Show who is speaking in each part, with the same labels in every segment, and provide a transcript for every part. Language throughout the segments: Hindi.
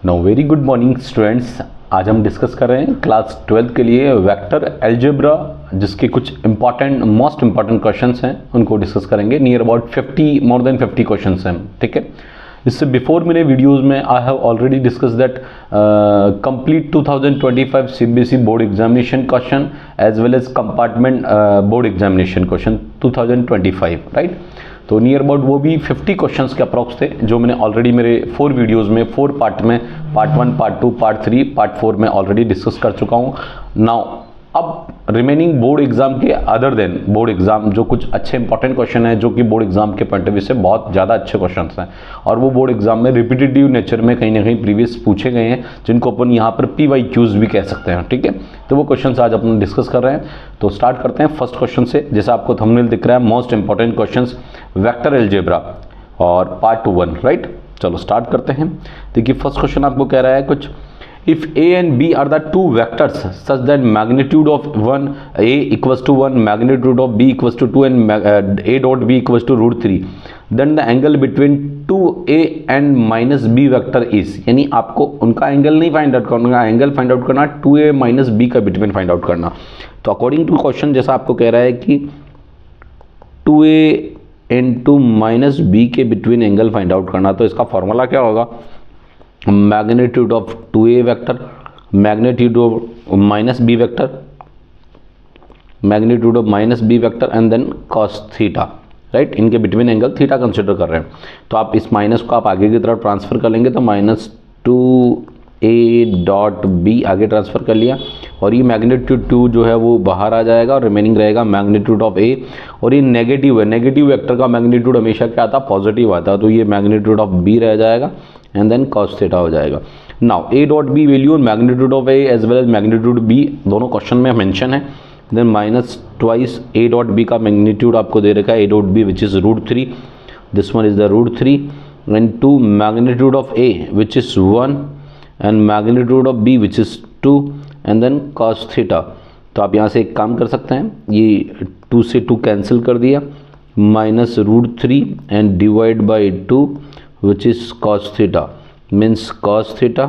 Speaker 1: Now very good morning students. आज हम डिस्कस कर रहे हैं क्लास 12 के लिए वेक्टर अलजेब्रा, जिसके कुछ मोस्ट इंपॉर्टेंट क्वेश्चंस हैं उनको डिस्कस करेंगे। Near about 50 more than 50 questions हैं, ठीक है। इससे बिफोर मेरे वीडियोस में I have already discuss that complete 2025 CBSE board examination question as well as compartment board examination question 2025, right. तो नियर अबाउट वो भी 50 क्वेश्चंस के अप्रॉक्स थे, जो मैंने ऑलरेडी मेरे 4 वीडियोस में 4 पार्ट में पार्ट 1, पार्ट 2, पार्ट 3, पार्ट 4 में ऑलरेडी डिस्कस कर चुका हूँ। नाउ अब रिमेनिंग बोर्ड एग्जाम के अदर देन बोर्ड एग्जाम जो कुछ अच्छे इंपॉर्टेंट क्वेश्चन हैं, जो कि बोर्ड एग्जाम के पॉइंट ऑफ व्यू से बहुत ज़्यादा अच्छे क्वेश्चन हैं, और वो बोर्ड एग्जाम में रिपीटेटिव नेचर में कहीं ना कहीं प्रीवियस पूछे गए हैं, जिनको अपन यहाँ पर PYQs भी कह सकते हैं, ठीक है। तो वो क्वेश्चन आज अपन डिस्कस कर रहे हैं। तो स्टार्ट करते हैं फर्स्ट क्वेश्चन से। जैसा आपको थंबनेल दिख रहा है, most important question vector algebra और पार्ट 1, राइट। चलो स्टार्ट करते हैं। देखिए फर्स्ट क्वेश्चन आपको कह रहा है कुछ, if A and B are the two vectors such that magnitude of one A equals to 1, magnitude of B equals to 2 and A dot B equals to √3, then the angle between 2A and minus B vector is, यानी आपको उनका एंगल नहीं फाइंड आउट करना, एंगल फाइंड आउट करना 2A माइनस B का बिटवीन फाइंड आउट करना। तो अकॉर्डिंग टू क्वेश्चन जैसा आपको कह रहा है कि 2A इंटू माइनस B के बिटवीन एंगल फाइंड आउट करना, तो इसका फॉर्मूला क्या होगा? Magnitude of 2A vector, magnitude of minus B vector, magnitude of minus B vector and then cos theta, right. इनके बिटवीन एंगल थीटा कंसिडर कर रहे हैं। तो आप इस माइनस को आप आगे की तरफ ट्रांसफर कर लेंगे, तो -2A डॉट B आगे ट्रांसफर कर लिया, और ये मैग्नीट्यूड 2 जो है वो बाहर आ जाएगा और रिमेनिंग रहेगा मैग्नीट्यूड ऑफ A। और ये नेगेटिव है, नेगेटिव वेक्टर का मैग्नीट्यूड हमेशा क्या आता? पॉजिटिव आता, तो ये मैग्नीट्यूड ऑफ B रह जाएगा एंड देन cos थीटा हो जाएगा। Now A dot B value और magnitude of A as well as magnitude B दोनों क्वेश्चन में मेंशन है। देन -2 A डॉट B का मैग्नीट्यूड आपको दे रखा है A dot B which is √3, this one is the √3 and 2 magnitude of A which is 1 and magnitude of B which is 2 and then cos theta. तो आप यहाँ से एक काम कर सकते हैं, ये 2 से 2 कैंसिल कर दिया, -√3 and divide by 2 which is cos theta, means cos theta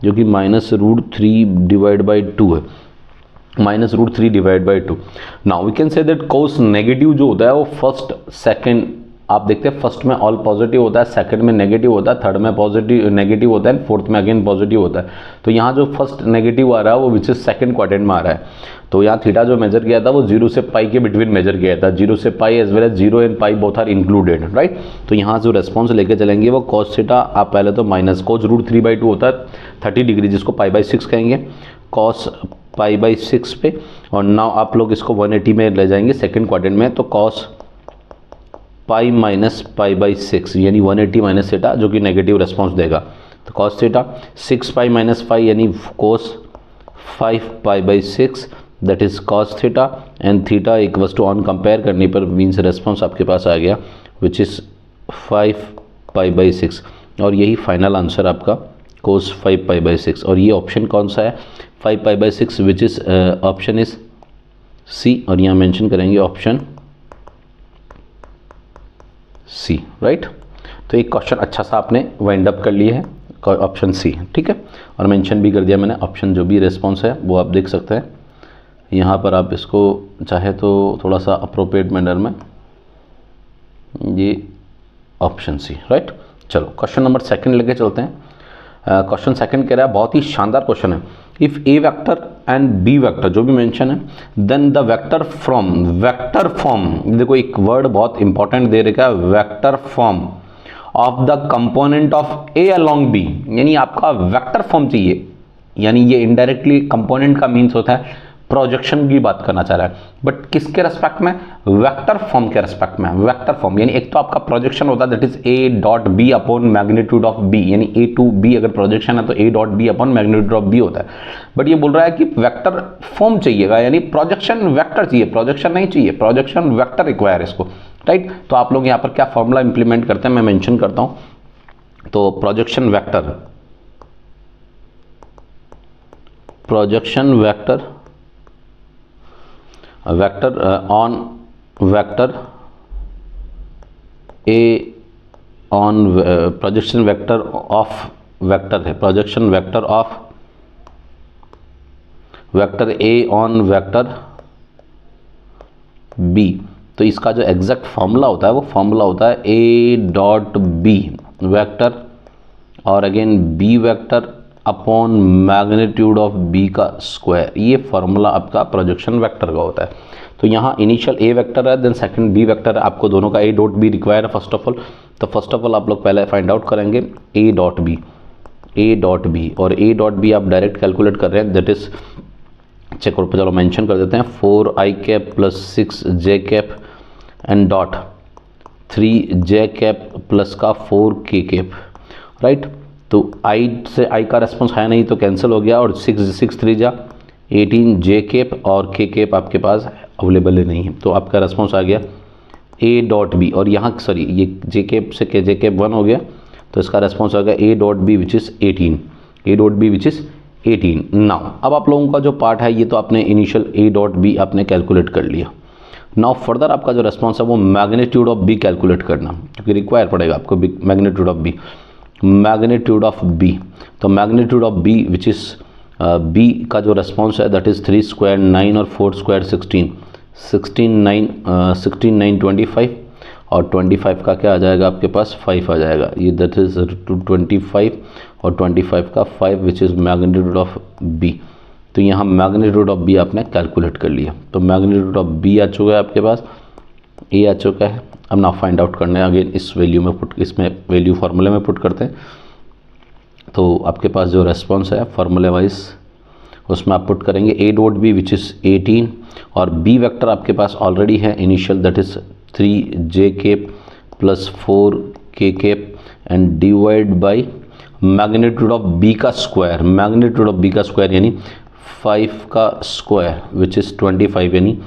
Speaker 1: जो कि -√3 डिवाइड बाई 2 है, -√3 divide by 2। Now we can say that cos negative जो होता है वो फर्स्ट सेकंड, आप देखते हैं फर्स्ट में ऑल पॉजिटिव होता है, सेकंड में नेगेटिव होता है, थर्ड में पॉजिटिव नेगेटिव होता है, फोर्थ में अगेन पॉजिटिव होता है। तो यहाँ जो फर्स्ट नेगेटिव आ रहा है वो विच इज सेकंड क्वाड्रेंट में आ रहा है। तो यहाँ थीटा जो मेजर किया था वो 0 से पाई के बिटवीन मेजर किया था, 0 से pi as well as 0 and pi both are included, right. तो यहाँ जो रेस्पॉन्स लेके चलेंगे वो cos थीटा, आप पहले तो माइनस cos √3/2 होता है 30 डिग्री, जिसको π/6 कहेंगे, cos π/6 पे। और नाउ आप लोग इसको 180 में ले जाएंगे सेकेंड क्वाड्रेंट में, तो cos पाई माइनस π/6 यानी 180 माइनस थीटा, जो कि नेगेटिव रेस्पॉन्स देगा। तो cos थीटा 6 पाई माइनस 5 यानी cos 5 π/6 that is cos theta and theta equals to on compare करने पर मीन्स रेस्पॉन्स आपके पास आ गया विच इज़ 5 π/6, और यही फाइनल आंसर आपका cos 5 π/6। और ये ऑप्शन कौन सा है? 5 π/6 which is option is C, और यहाँ मेंशन करेंगे ऑप्शन C, राइट। तो एक क्वेश्चन अच्छा सा आपने वाइंड अप कर लिया है, ऑप्शन C, ठीक है। और मेंशन भी कर दिया मैंने ऑप्शन, जो भी रिस्पॉन्स है वो आप देख सकते हैं यहाँ पर। आप इसको चाहे तो थोड़ा सा अप्रोप्रिएट मैनर में, ये ऑप्शन C, राइट। चलो क्वेश्चन नंबर सेकंड लेके चलते हैं। क्वेश्चन सेकंड कह रहा है, बहुत ही शानदार क्वेश्चन है। If A vector and B vector जो भी मेंशन है, देन द वेक्टर फॉर्म, देखो एक वर्ड बहुत इंपॉर्टेंट दे रखा है, vector form of the component of A along B, यानी आपका वेक्टर फॉर्म चाहिए। यानी ये इनडायरेक्टली कंपोनेंट का मीन्स होता है प्रोजेक्शन की बात करना चाह रहा है, बट किसके रेस्पेक्ट में? वेक्टर फॉर्म के रेस्पेक्ट में। वेक्टर फॉर्म यानी एक तो आपका प्रोजेक्शन होता है that is A dot B upon magnitude of B, यानी A टू B अगर प्रोजेक्शन है तो A dot B upon magnitude of B होता है। बट ये बोल रहा है कि वेक्टर फॉर्म चाहिएगा, यानी प्रोजेक्शन वेक्टर चाहिए, प्रोजेक्शन नहीं चाहिए, प्रोजेक्शन वेक्टर रिक्वायर इसको, राइट। तो आप लोग यहाँ पर क्या फॉर्मूला इंप्लीमेंट करते हैं मैं मेंशन करता हूँ। तो projection vector on vector A on projection vector of vector है, projection vector of vector A on vector B, तो इसका जो एग्जैक्ट फॉर्मूला होता है वो फॉर्मूला होता है ए डॉट बी वेक्टर और again B vector upon magnitude of B का स्क्वायर। ये फॉर्मूला आपका प्रोजेक्शन वेक्टर का होता है। तो यहाँ इनिशियल ए वेक्टर है, देन सेकंड बी वेक्टर है, आपको दोनों का ए डॉट बी रिक्वायर है फर्स्ट ऑफ ऑल। तो फर्स्ट ऑफ ऑल आप लोग पहले फाइंड आउट करेंगे ए dot B, A dot B, और ए डॉट बी आप डायरेक्ट कैलकुलेट कर रहे हैं, दैट इज चेक और चलो मेंशन कर देते हैं 4i cap plus 6j cap and dot 3j cap plus का 4k कैप, राइट। तो i से i का रेस्पॉन्स है नहीं तो कैंसिल हो गया, और 6 3 जा 18j कैप और k कैप आपके पास अवेलेबल ही नहीं है, तो आपका रेस्पॉन्स आ गया a डॉट बी, और यहाँ सॉरी ये j कैप से j कैप 1 हो गया, तो इसका रेस्पॉन्स आ गया a dot B which is 18, a dot B which is 18। Now अब आप लोगों का जो पार्ट है ये तो आपने इनिशियल ए डॉट बी आपने कैलकुलेट कर लिया। नाउ फर्दर आपका जो रेस्पॉन्स है वो मैग्नीट्यूड ऑफ बी कैलकुलेट करना, क्योंकि रिक्वायर पड़ेगा आपको magnitude of b, magnitude of B. तो magnitude of b which is b का जो रेस्पॉन्स है दैट इज़ 3 स्क्वायर 9 और 4 स्क्वायर 16 9 25, और 25 का क्या आ जाएगा आपके पास 5 आ जाएगा, ये दैट इज़ 25 और 25 का 5 which is magnitude of B. तो यहाँ मैग्नीट्यूड ऑफ बी आपने कैलकुलेट कर लिया, तो मैग्नीट्यूड ऑफ बी आ चुका है आपके पास, ए आ चुका है। अब ना फाइंड आउट करना है अगेन इस वैल्यू में पुट, इसमें वैल्यू फार्मूले में पुट करते हैं। तो आपके पास जो रेस्पॉन्स है फार्मूले वाइज उसमें आप पुट करेंगे ए डॉट बी विच इज़ 18, और बी वेक्टर आपके पास ऑलरेडी है initial that is 3j cap plus 4k cap and divide by magnitude of B का स्क्वायर, मैग्नीट्यूड ऑफ बी का स्क्वायर यानी 5 का स्क्वायर विच इज़ 25, यानी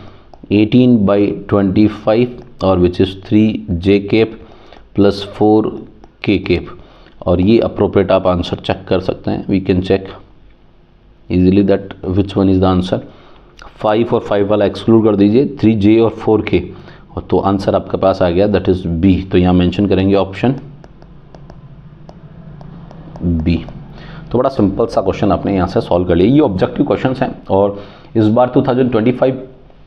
Speaker 1: 18/25 और which is 3j cap plus 4k cap. और ये अप्रोप्रिएट आप आंसर चेक कर सकते हैं, we can check easily that which one is the answer. 5 और 5 वाला एक्सक्लूड कर दीजिए, 3j और 4k, और तो आंसर आपके पास आ गया दैट इज़ बी। तो यहाँ मेंशन करेंगे ऑप्शन बी। तो बड़ा सिंपल सा क्वेश्चन आपने यहाँ से सॉल्व कर लिया। ये ऑब्जेक्टिव क्वेश्चंस हैं, और इस बार 2025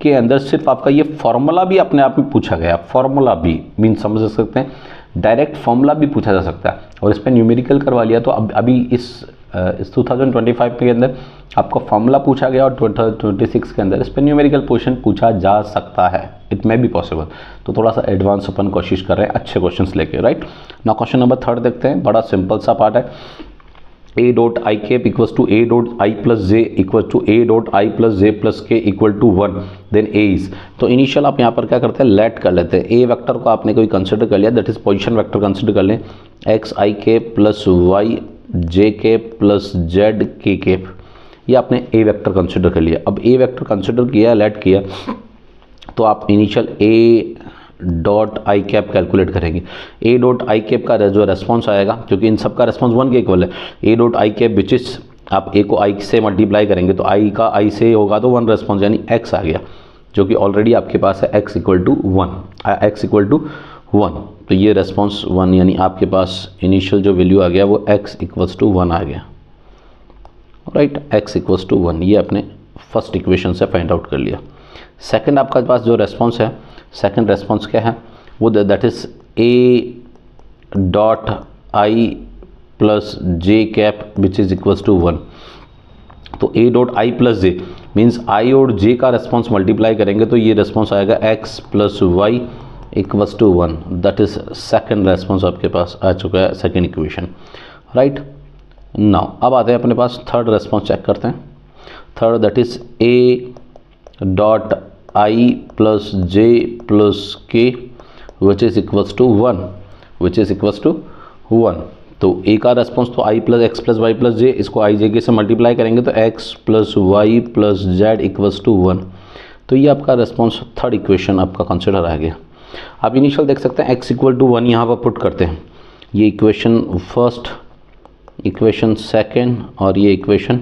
Speaker 1: के अंदर सिर्फ आपका ये फॉर्मूला भी अपने आप में पूछा गया, फॉर्मूला भी मीन समझ सकते हैं, डायरेक्ट फॉर्मूला भी पूछा जा सकता है, और इस पर न्यूमेरिकल करवा लिया। तो अब अभी इस 2025 के अंदर आपको फॉर्मूला पूछा गया, और 2026 के अंदर इस पर न्यूमेरिकल क्वेश्चन पूछा जा सकता है, इट मे बी पॉसिबल। तो थोड़ा सा एडवांस अपन कोशिश कर रहे हैं अच्छे क्वेश्चंस लेके, राइट। ना क्वेश्चन नंबर 3 देखते हैं, बड़ा सिंपल सा पार्ट है। a dot i cap equals to a dot I plus j equal to a dot I plus j plus k equal to 1, then a is. तो इनिशियल आप यहाँ पर क्या करते हैं, लेट कर लेते हैं। a वेक्टर को आपने कोई कंसिडर कर लिया, that is position vector consider कर लें, x i cap plus Y J cap plus Z के कैप, ये आपने a वेक्टर कंसिडर कर लिया। अब a वेक्टर कंसिडर किया, लेट किया, तो आप initial a dot i cap calculate करेंगे। ए डॉट आई कैप का जो रेस्पॉन्स आएगा, क्योंकि इन सब का रेस्पॉन्स 1 के इक्वल है, A dot i cap which is आप ए को आई से मल्टीप्लाई करेंगे तो आई का आई से होगा तो 1 रेस्पॉन्स यानी एक्स आ गया, जो कि ऑलरेडी आपके पास है X equal to 1, X equal to 1। तो ये रेस्पॉन्स 1 यानी आपके पास इनिशियल जो वैल्यू आ गया वो एक्स इक्वल्स टू 1 आ गया, राइट। एक्स इक्वल्स टू 1 ये आपने फर्स्ट इक्वेशन से फाइंड आउट कर लिया। सेकंड आपका पास जो रेस्पॉन्स है, सेकंड रेस्पॉन्स क्या है वो that is A dot I plus J cap which is equals to 1। तो A dot I plus J means I और जे का रेस्पॉन्स मल्टीप्लाई करेंगे तो ये रेस्पॉन्स आएगा X plus Y equals to 1, that is second response आपके पास आ चुका है, सेकंड इक्वेशन, राइट। नाउ अब आते हैं अपने पास थर्ड रेस्पॉन्स चेक करते हैं। Third that is A dot I plus j plus k which is equals to 1, which is equals to 1। तो ए का रेस्पॉन्स तो i plus x plus y plus j, इसको आई जे के से मल्टीप्लाई करेंगे तो x plus y plus z equals to 1। तो ये आपका रेस्पॉन्स थर्ड इक्वेशन आपका कंसिडर आ गया। आप इनिशियल देख सकते हैं एक्स इक्वल टू 1 यहाँ पर पुट करते हैं, ये इक्वेशन फर्स्ट, इक्वेशन सेकेंड और ये इक्वेशन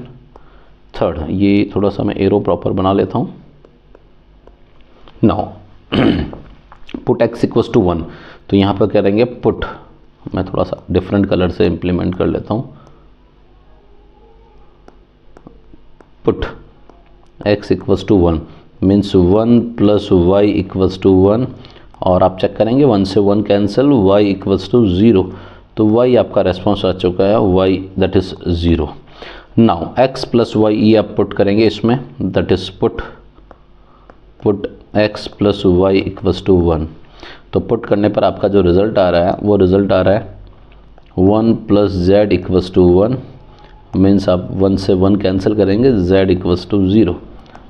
Speaker 1: थर्ड। ये थोड़ा सा मैं एरो प्रॉपर बना लेता हूँ। Now put X equals to 1, तो यहाँ पर करेंगे पुट, मैं थोड़ा सा डिफरेंट कलर से इम्प्लीमेंट कर लेता हूँ, put x equals to 1 means 1 plus Y equals to 1 और आप चेक करेंगे 1 से 1 कैंसिल, y इक्वल्स टू 0, तो y आपका रेस्पॉन्स आ चुका है, y that is 0। Now x plus y ये आप पुट करेंगे इसमें, that is put x plus Y equals to 1। तो पुट करने पर आपका जो रिज़ल्ट आ रहा है वो रिज़ल्ट आ रहा है 1 plus z equals to 1 means आप 1 से 1 कैंसिल करेंगे, z इक्वल्स टू 0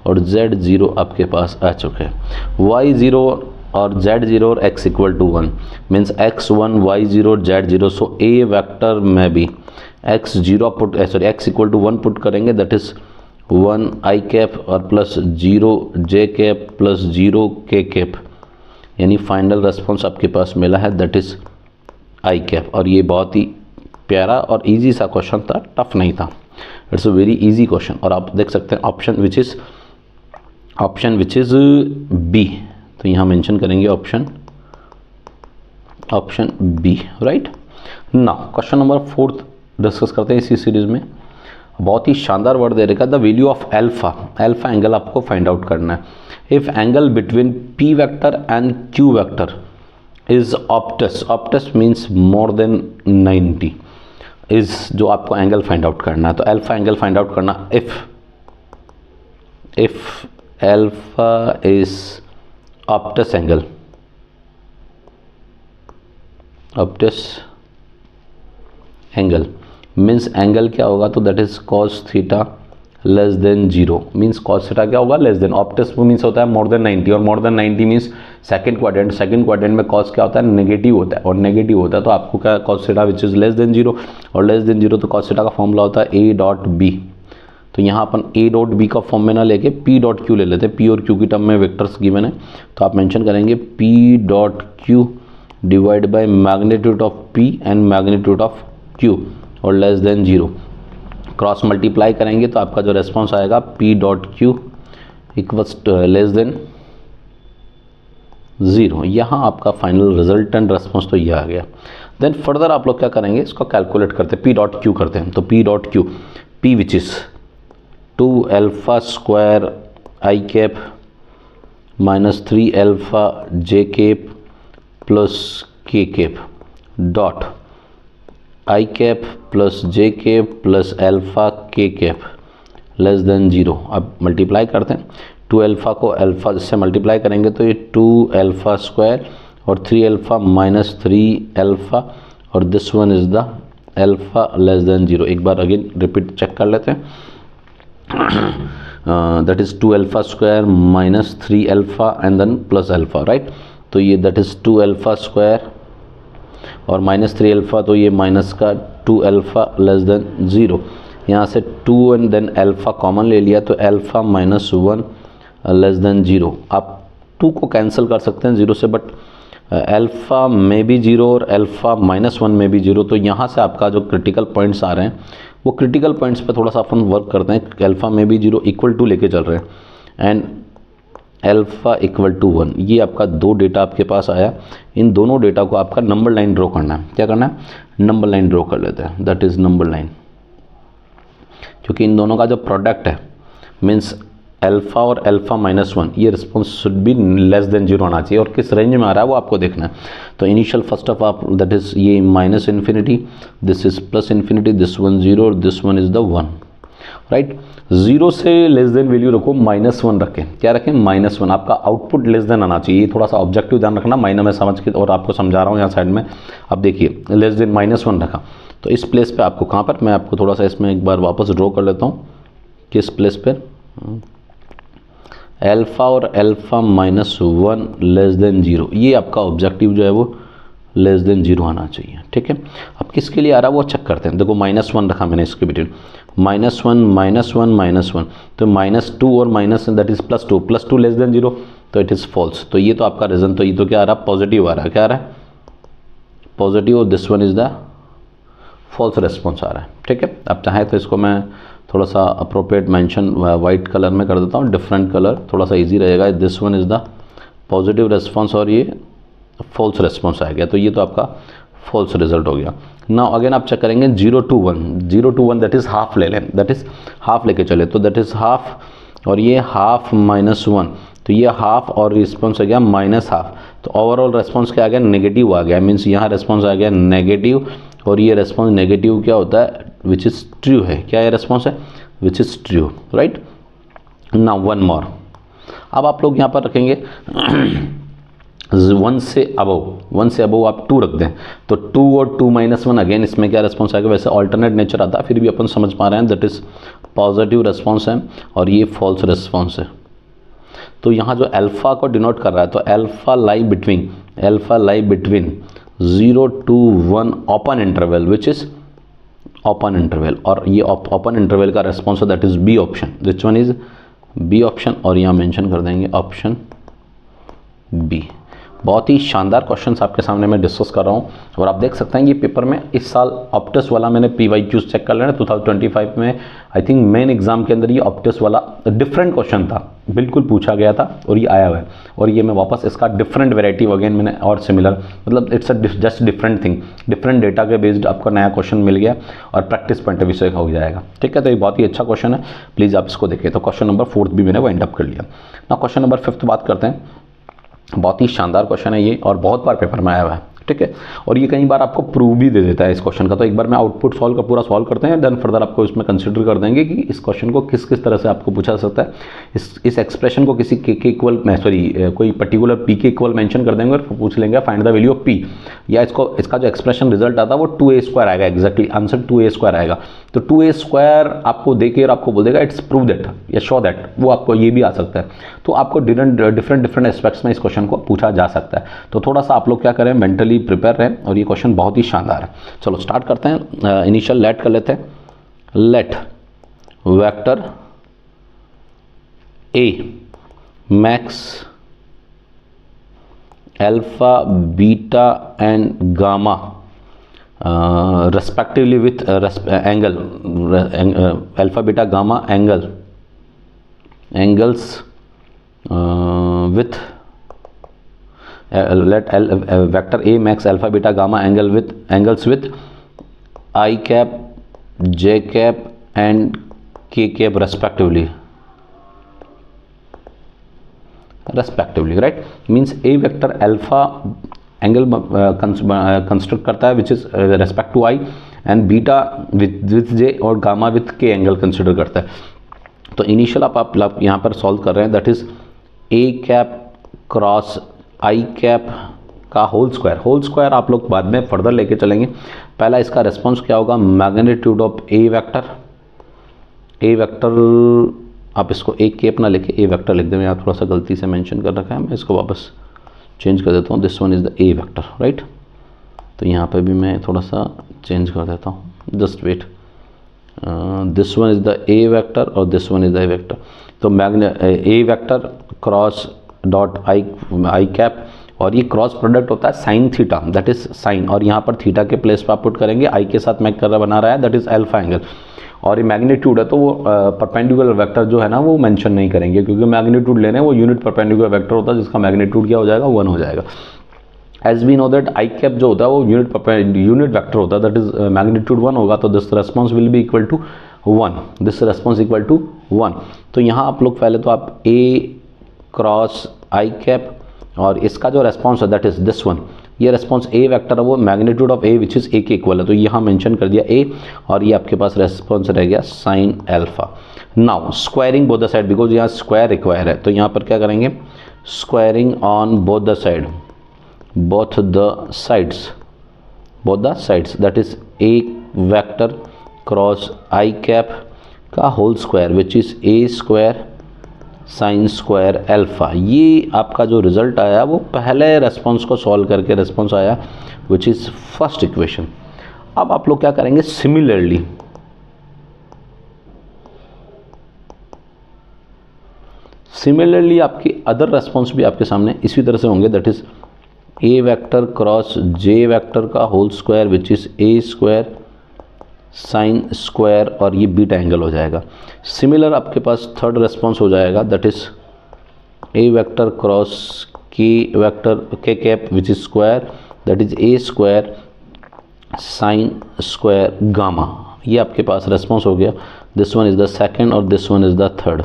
Speaker 1: और z 0 आपके पास आ चुके हैं। y 0 और z 0 और x equal to 1 means x 1 y 0 z 0। So a vector में भी x 0 put x equal to 1 put करेंगे, दैट इज़ 1 i कैप और plus 0 j cap plus 0 k cap, यानी फाइनल रेस्पॉन्स आपके पास मिला है दैट इज़ i कैप। और ये बहुत ही प्यारा और इजी सा क्वेश्चन था, टफ नहीं था, it's a very easy question. और आप देख सकते हैं ऑप्शन विच इज़ बी, तो यहाँ मेंशन करेंगे option B, right. Now question number 4 discuss करते हैं इसी सीरीज में। बहुत ही शानदार वर्ड दे रखा है, the value of alpha angle आपको फाइंड आउट करना है। If angle between P vector and Q vector is Optus means more than 90 is जो आपको एंगल फाइंड आउट करना है। तो अल्फा एंगल फाइंड आउट करना, if alpha is Optus angle means angle क्या होगा, तो that is cos theta less than 0 means cos theta क्या होगा, लेस देन। ऑप्टस मीन्स होता है मोर देन 90 और more than 90 means second quadrant में कॉस क्या होता है, नेगेटिव होता है, और नेगेटिव होता है तो आपको क्या cos theta which is less than 0 और लेस देन 0 तो कॉस थीटा का फॉर्मूला होता है a डॉट बी। तो यहाँ अपन a डॉट बी का फॉर्म में ना लेके p डॉट क्यू ले लेते हैं, p और q की टर्म में वेक्टर्स गिवन है, तो आप मेंशन करेंगे p dot q divide by magnitude of p and magnitude of q और लेस देन 0। क्रॉस मल्टीप्लाई करेंगे तो आपका जो रेस्पॉन्स आएगा p dot q equals less than 0। यहाँ आपका फाइनल रिजल्टेंट रेस्पॉन्स तो ये आ गया। देन फर्दर आप लोग क्या करेंगे, इसको कैलकुलेट करते हैं, p डॉट q करते हैं। तो p dot q, p which is 2 alpha square i cap minus 3 alpha j cap plus k cap dot i cap plus j cap plus alpha k cap less than 0। अब मल्टीप्लाई करते हैं, 2 अल्फा को अल्फा से मल्टीप्लाई करेंगे तो ये 2 अल्फा स्क्वायर और 3 अल्फा माइनस 3 अल्फा और this one is the alpha less than 0। एक बार अगेन रिपीट चेक कर लेते हैं, that is 2 alpha square minus 3 alpha and then plus alpha, right. तो ये दैट इज़ 2 अल्फा स्क्वायर और माइनस 3 अल्फा, तो ये माइनस का 2 अल्फा लेस देन 0। यहाँ से 2 एंड देन अल्फा कॉमन ले लिया तो अल्फा माइनस 1 लेस देन 0। आप 2 को कैंसिल कर सकते हैं 0 से, बट अल्फा में भी 0 और अल्फा माइनस 1 में भी 0। तो यहाँ से आपका जो क्रिटिकल पॉइंट्स आ रहे हैं वो क्रिटिकल पॉइंट्स पे थोड़ा सा अपन वर्क करते हैं। अल्फा में भी 0 इक्वल टू लेके चल रहे हैं एंड अल्फा इक्वल टू 1। ये आपका 2 डेटा आपके पास आया, इन दोनों डेटा को आपका नंबर लाइन ड्रॉ करना है। क्या करना है, नंबर लाइन ड्रॉ कर लेते हैं, दैट इज़ नंबर लाइन, क्योंकि इन दोनों का जो प्रोडक्ट है मीन्स अल्फा और अल्फा माइनस 1, ये response should be less than 0 आना चाहिए, और किस रेंज में आ रहा है वो आपको देखना है। तो इनिशियल फर्स्ट ऑफ आप दैट इज़ ये minus infinity, this is plus infinity, this one 0 और this one is the 1, right. 0 से लेस देन वैल्यू रखो, -1 रखें, क्या रखें, -1। आपका आउटपुट लेस देन आना चाहिए, थोड़ा सा ऑब्जेक्टिव ध्यान रखना, माइनर में समझ के, और आपको समझा रहा हूँ यहाँ साइड में। अब देखिए लेस देन -1 रखा, तो इस प्लेस पे आपको कहाँ पर, मैं आपको थोड़ा सा इसमें एक बार वापस ड्रॉ कर लेता हूँ, किस प्लेस पर, अल्फा और अल्फा माइनस 1 लेस देन 0, ये आपका ऑब्जेक्टिव जो है वो लेस देन 0 आना चाहिए, ठीक है। अब किसके लिए आ रहा है वो चेक करते हैं। देखो -1 रखा मैंने इसके बिटवीन, -1 तो -2 और minus that is +2 less than 0, तो इट इज़ फॉल्स। तो ये तो आपका रीज़न, तो ये तो क्या आ रहा है, पॉजिटिव आ रहा है, क्या आ रहा है, पॉजिटिव, और this one is the false response आ रहा है, ठीक है। अब चाहे तो इसको मैं थोड़ा सा अप्रोप्रिएट मेंशन वाइट कलर में कर देता हूँ, डिफरेंट कलर, थोड़ा सा इजी रहेगा। This one is the positive response और ये फॉल्स रिस्पॉन्स आ गया, तो ये तो आपका फॉल्स रिजल्ट हो गया। नाउ अगेन आप चेक करेंगे 0 to 1 दैट इज़ हाफ ले लें, दैट इज़ हाफ लेके चले तो दैट इज़ हाफ और ये हाफ -1 तो ये हाफ और रिस्पॉन्स आ गया -हाफ तो ओवरऑल रेस्पॉन्स क्या आ गया नेगेटिव आ गया, मीन्स यहाँ रेस्पॉन्स आ गया नेगेटिव और ये रेस्पॉन्स नेगेटिव क्या होता है विच इज़ ट्रू है, क्या ये रेस्पॉन्स है which is true right. Now one more, अब आप लोग यहाँ पर रखेंगे 1 से अबव आप 2 रख दें तो 2 और 2 -1 अगेन इसमें क्या रेस्पॉन्स आएगा, वैसे ऑल्टरनेट नेचर आता है फिर भी अपन समझ पा रहे हैं दैट इज़ पॉजिटिव रेस्पॉन्स है और ये फॉल्स रेस्पॉन्स है। तो यहाँ जो अल्फ़ा को डिनोट कर रहा है तो alpha lie between 0 to 1 open interval which is open interval और ये ओपन इंटरवल का रेस्पॉन्स है that is B option, which one is B option और यहाँ मेंशन कर देंगे ऑप्शन बी। बहुत ही शानदार क्वेश्चंस आपके सामने मैं डिस्कस कर रहा हूँ और आप देख सकते हैं ये पेपर में इस साल ऑप्टस वाला मैंने PYQs चेक कर लेना 2025 में आई थिंक मेन एग्जाम के अंदर ये ऑप्टस वाला डिफरेंट क्वेश्चन था, बिल्कुल पूछा गया था और ये आया हुआ है और ये मैं वापस इसका डिफरेंट वेराइटी अगेन मैंने और सिमिलर मतलब it's just different thing, different data के बेस्ड आपको नया क्वेश्चन मिल गया और प्रैक्टिस पॉइंट ऑफ व्यू से हो जाएगा। ठीक है, तो ये बहुत ही अच्छा क्वेश्चन है, प्लीज़ आप इसको देखिए। तो क्वेश्चन नंबर 4 भी मैंने वाइंड अप कर लिया ना। क्वेश्चन नंबर 5 बात करते हैं, बहुत ही शानदार क्वेश्चन है ये और बहुत बार पेपर में आया हुआ है। ठीक है, और ये कई बार आपको प्रूव भी दे देता है इस क्वेश्चन का। तो एक बार मैं आउटपुट सॉल्व का पूरा सॉल्व करते हैं, देन फर्दर आपको इसमें कंसीडर कर देंगे कि इस क्वेश्चन को किस किस तरह से आपको पूछा जा सकता है। इस एक्सप्रेशन को किसी के इक्वल कोई पर्टिकुलर पी के इक्वल मेंशन कर देंगे और पूछ लेंगे find the value of P, या इसका जो एक्सप्रेशन रिजल्ट आता है वो 2a² आएगा, एग्जैक्टली आंसर 2a² आएगा। तो 2a² आपको देके और आपको बोल देगा इट्स प्रूव दैट या शो दैट, वो आपको ये भी आ सकता है। तो आपको डिफरेंट एस्पेक्ट्स में इस क्वेश्चन को पूछा जा सकता है। तो थोड़ा सा आप लोग क्या करें, मेंटली प्रिपेयर रहें और ये क्वेश्चन बहुत ही शानदार है। चलो स्टार्ट करते हैं। इनिशियल लेट कर लेते हैं। Let vector a makes alpha beta and gamma respectively with angle alpha beta gamma angles with let vector A max alpha beta gamma angles with I cap, J cap and K cap respectively, right? Means A vector alpha angle construct करता है which is respect to i and beta with j और gamma with k angle consider करता है। तो इनिशियल आप यहाँ पर सॉल्व कर रहे हैं that is A cap cross i cap का होल स्क्वायर आप लोग बाद में फर्दर लेके चलेंगे। पहला इसका रेस्पॉन्स क्या होगा, मैग्नीट्यूड ऑफ ए वेक्टर आप इसको ए कैप ना लेके ए वेक्टर लिख दें, यहाँ थोड़ा सा गलती से मेंशन कर रखा है, मैं इसको वापस चेंज कर देता हूँ। This one is the a vector right, तो यहाँ पे भी मैं थोड़ा सा चेंज कर देता हूँ, just wait. This one is the a vector और this one is the a vector. तो a vector cross dot i cap और ये क्रॉस प्रोडक्ट होता है sine theta, that is sine, और यहाँ पर थीटा के प्लेस पर आप पुट करेंगे आई के साथ मैच कर बना रहा है दैट इज अल्फा एंगल, और ये मैग्नीट्यूड है तो वो परपेंडिकुलर वेक्टर जो है ना वो मेंशन नहीं करेंगे क्योंकि मैग्नीट्यूड लेने वो यूनिट परपेंडिकुलर वेक्टर होता है जिसका मैग्नीट्यूड क्या हो जाएगा 1 हो जाएगा। As we know that i cap जो होता है वो यूनिट वेक्टर होता है दैट इज मैग्नीट्यूड 1 होगा, तो this response will be equal to 1, this response equal to 1। तो यहाँ आप लोग पहले तो आप ए क्रॉस आई कैप और इसका जो रेस्पॉन्स है दैट इज दिस वन, ये रेस्पॉन्स ए वेक्टर है वो magnitude of A which is ए के इक्वल है, तो यहाँ मेंशन कर दिया ए और ये आपके पास रेस्पॉन्स रह गया sine alpha. Now squaring both the side because यहाँ स्क्वायर रिक्वायर है, तो यहाँ पर क्या करेंगे, squaring on both the sides that is a vector cross i cap का whole square which is a square sine square alpha. ये आपका जो रिजल्ट आया वो पहले रेस्पॉन्स को सॉल्व करके रेस्पॉन्स आया विच इज़ फर्स्ट इक्वेशन। अब आप लोग क्या करेंगे, सिमिलरली आपके अदर रेस्पॉन्स भी आपके सामने इसी तरह से होंगे, that is a vector cross j vector का whole square which is a square sine square और ये बीटा एंगल हो जाएगा। सिमिलर आपके पास थर्ड रेस्पॉन्स हो जाएगा that is a vector cross k vector k cap which is square that is a square sine square gamma, ये आपके पास रेस्पॉन्स हो गया। This one is the second और this one is the third.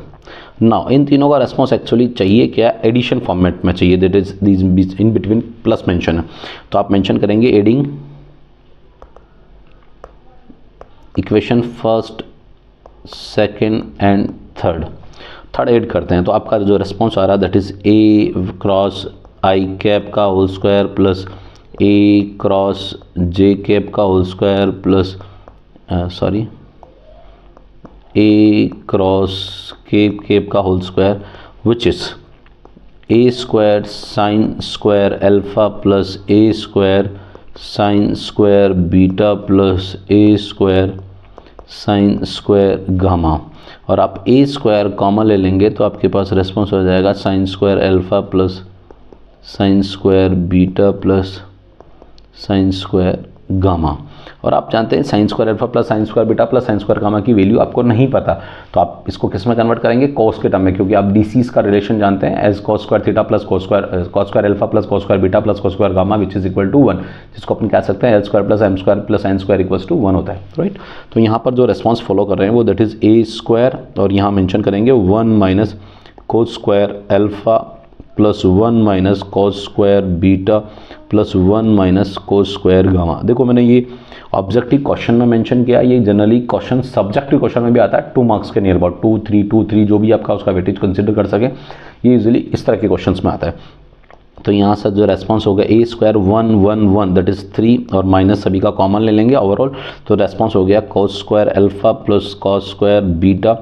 Speaker 1: Now इन तीनों का रेस्पॉन्स एक्चुअली चाहिए क्या, एडिशन फॉर्मेट में चाहिए, that is these in between plus mention है। तो आप मेंशन करेंगे adding equation first second and third add करते हैं। तो आपका जो रेस्पॉन्स आ रहा है that is a cross i cap का whole square plus a cross j cap का whole square plus a cross k cap whole square which is a square sine square alpha plus a square sine square beta plus a square sine square gamma. और आप ए स्क्वायर कॉमन ले लेंगे तो आपके पास रेस्पॉन्स हो जाएगा sign square alpha plus sine square beta plus sine square gamma. और आप जानते हैं sign square alpha plus sine square beta plus sine square gamma की वैल्यू आपको नहीं पता, तो आप इसको किस में कन्वर्ट करेंगे, कॉस के टर्म में, क्योंकि आप डीसीज का रिलेशन जानते हैं as cos square theta plus cos square alpha plus cos square beta plus cos square gamma which is equal to 1, जिसको अपन कह सकते हैं l square plus m square plus sine square equal to 1 होता है, राइट। तो यहाँ पर जो रेस्पॉन्स फॉलो कर रहे हैं वो दैट इज ए स्क्वायर और यहाँ मेंशन करेंगे 1 minus cos square alpha plus 1 minus cos square beta plus 1 minus cos square gamma. देखो मैंने ये ऑब्जेक्टिव क्वेश्चन में मेंशन किया, ये जनरली क्वेश्चन सब्जेक्टिव क्वेश्चन में भी आता है 2 मार्क्स के नियर अबाउट 2 3 जो भी आपका उसका वेटेज कंसिडर कर सके, ये यूजुअली इस तरह के क्वेश्चंस में आता है। तो यहाँ से जो रेस्पॉन्स होगा ए स्क्वायर 1 1 1 दैट इज 3 और माइनस सभी का कॉमन ले लेंगे ओवरऑल, तो रेस्पॉन्स हो गया cos square alpha plus cos square beta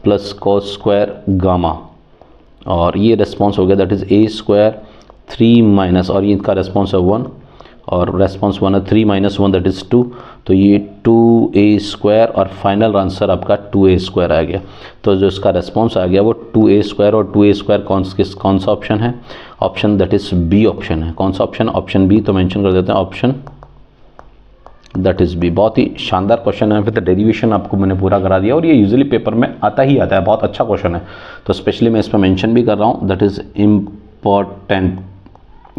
Speaker 1: plus cos square gamma. और ये रेस्पॉन्स हो गया that is a square 3 minus, और ये इनका रेस्पॉन्स है 1 और रेस्पॉन्स 1 है 3 माइनस 1 दैट इज़ 2, तो ये 2a स्क्वायर और फाइनल आंसर आपका 2a स्क्वायर आ गया। तो जो इसका रेस्पॉन्स आ गया वो 2a स्क्वायर, और 2a स्क्वायर कौन सा ऑप्शन है, option that is B option है। कौन सा ऑप्शन, ऑप्शन बी। तो मेंशन कर देते हैं ऑप्शन दैट इज़ बी। बहुत ही शानदार क्वेश्चन है, फिर डेरिवेशन आपको मैंने पूरा करा दिया और ये यूजुअली पेपर में आता ही आता है, बहुत अच्छा क्वेश्चन है। तो स्पेशली मैं इस पर मेंशन भी कर रहा हूँ दैट इज़ इम्पॉर्टेंट,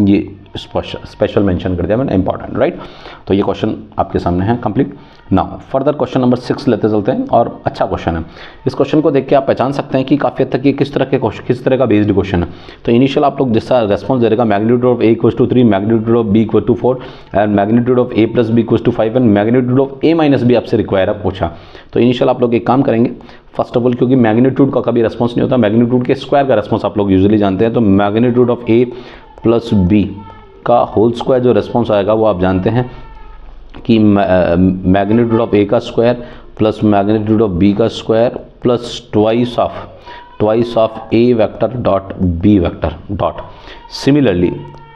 Speaker 1: ये स्पेशल मेंशन कर दिया मैंने, इंपॉर्टेंट, राइट। तो ये क्वेश्चन आपके सामने है complete. Now further question number 6 लेते चलते हैं, और अच्छा क्वेश्चन है। इस क्वेश्चन को देख के आप पहचान सकते हैं कि काफ़ी हद तक ये किस तरह का बेस्ड क्वेश्चन है। तो इनिशियल आप लोग जिसका रेस्पॉन्स दे रहेगा magnitude of a equal to 3, magnitude of b equal to 4 and magnitude of a plus b equal to 5 and magnitude of a minus b आपसे रिक्वायर है पूछा। तो इनिशियल आप लोग एक काम करेंगे, फर्स्ट ऑफ ऑल क्योंकि मैग्नीट्यूड का कभी रेस्पॉन्स नहीं होता, मैग्नीट्यूड के स्क्वायर का रेस्पॉन्स आप लोग यूजुअली जानते हैं। तो magnitude of a plus b का होल स्क्वायर जो रेस्पॉन्स आएगा वो आप जानते हैं कि मैग्नीट्यूड ऑफ ए का square plus magnitude of B का square plus twice of a vector dot B vector dot. Similarly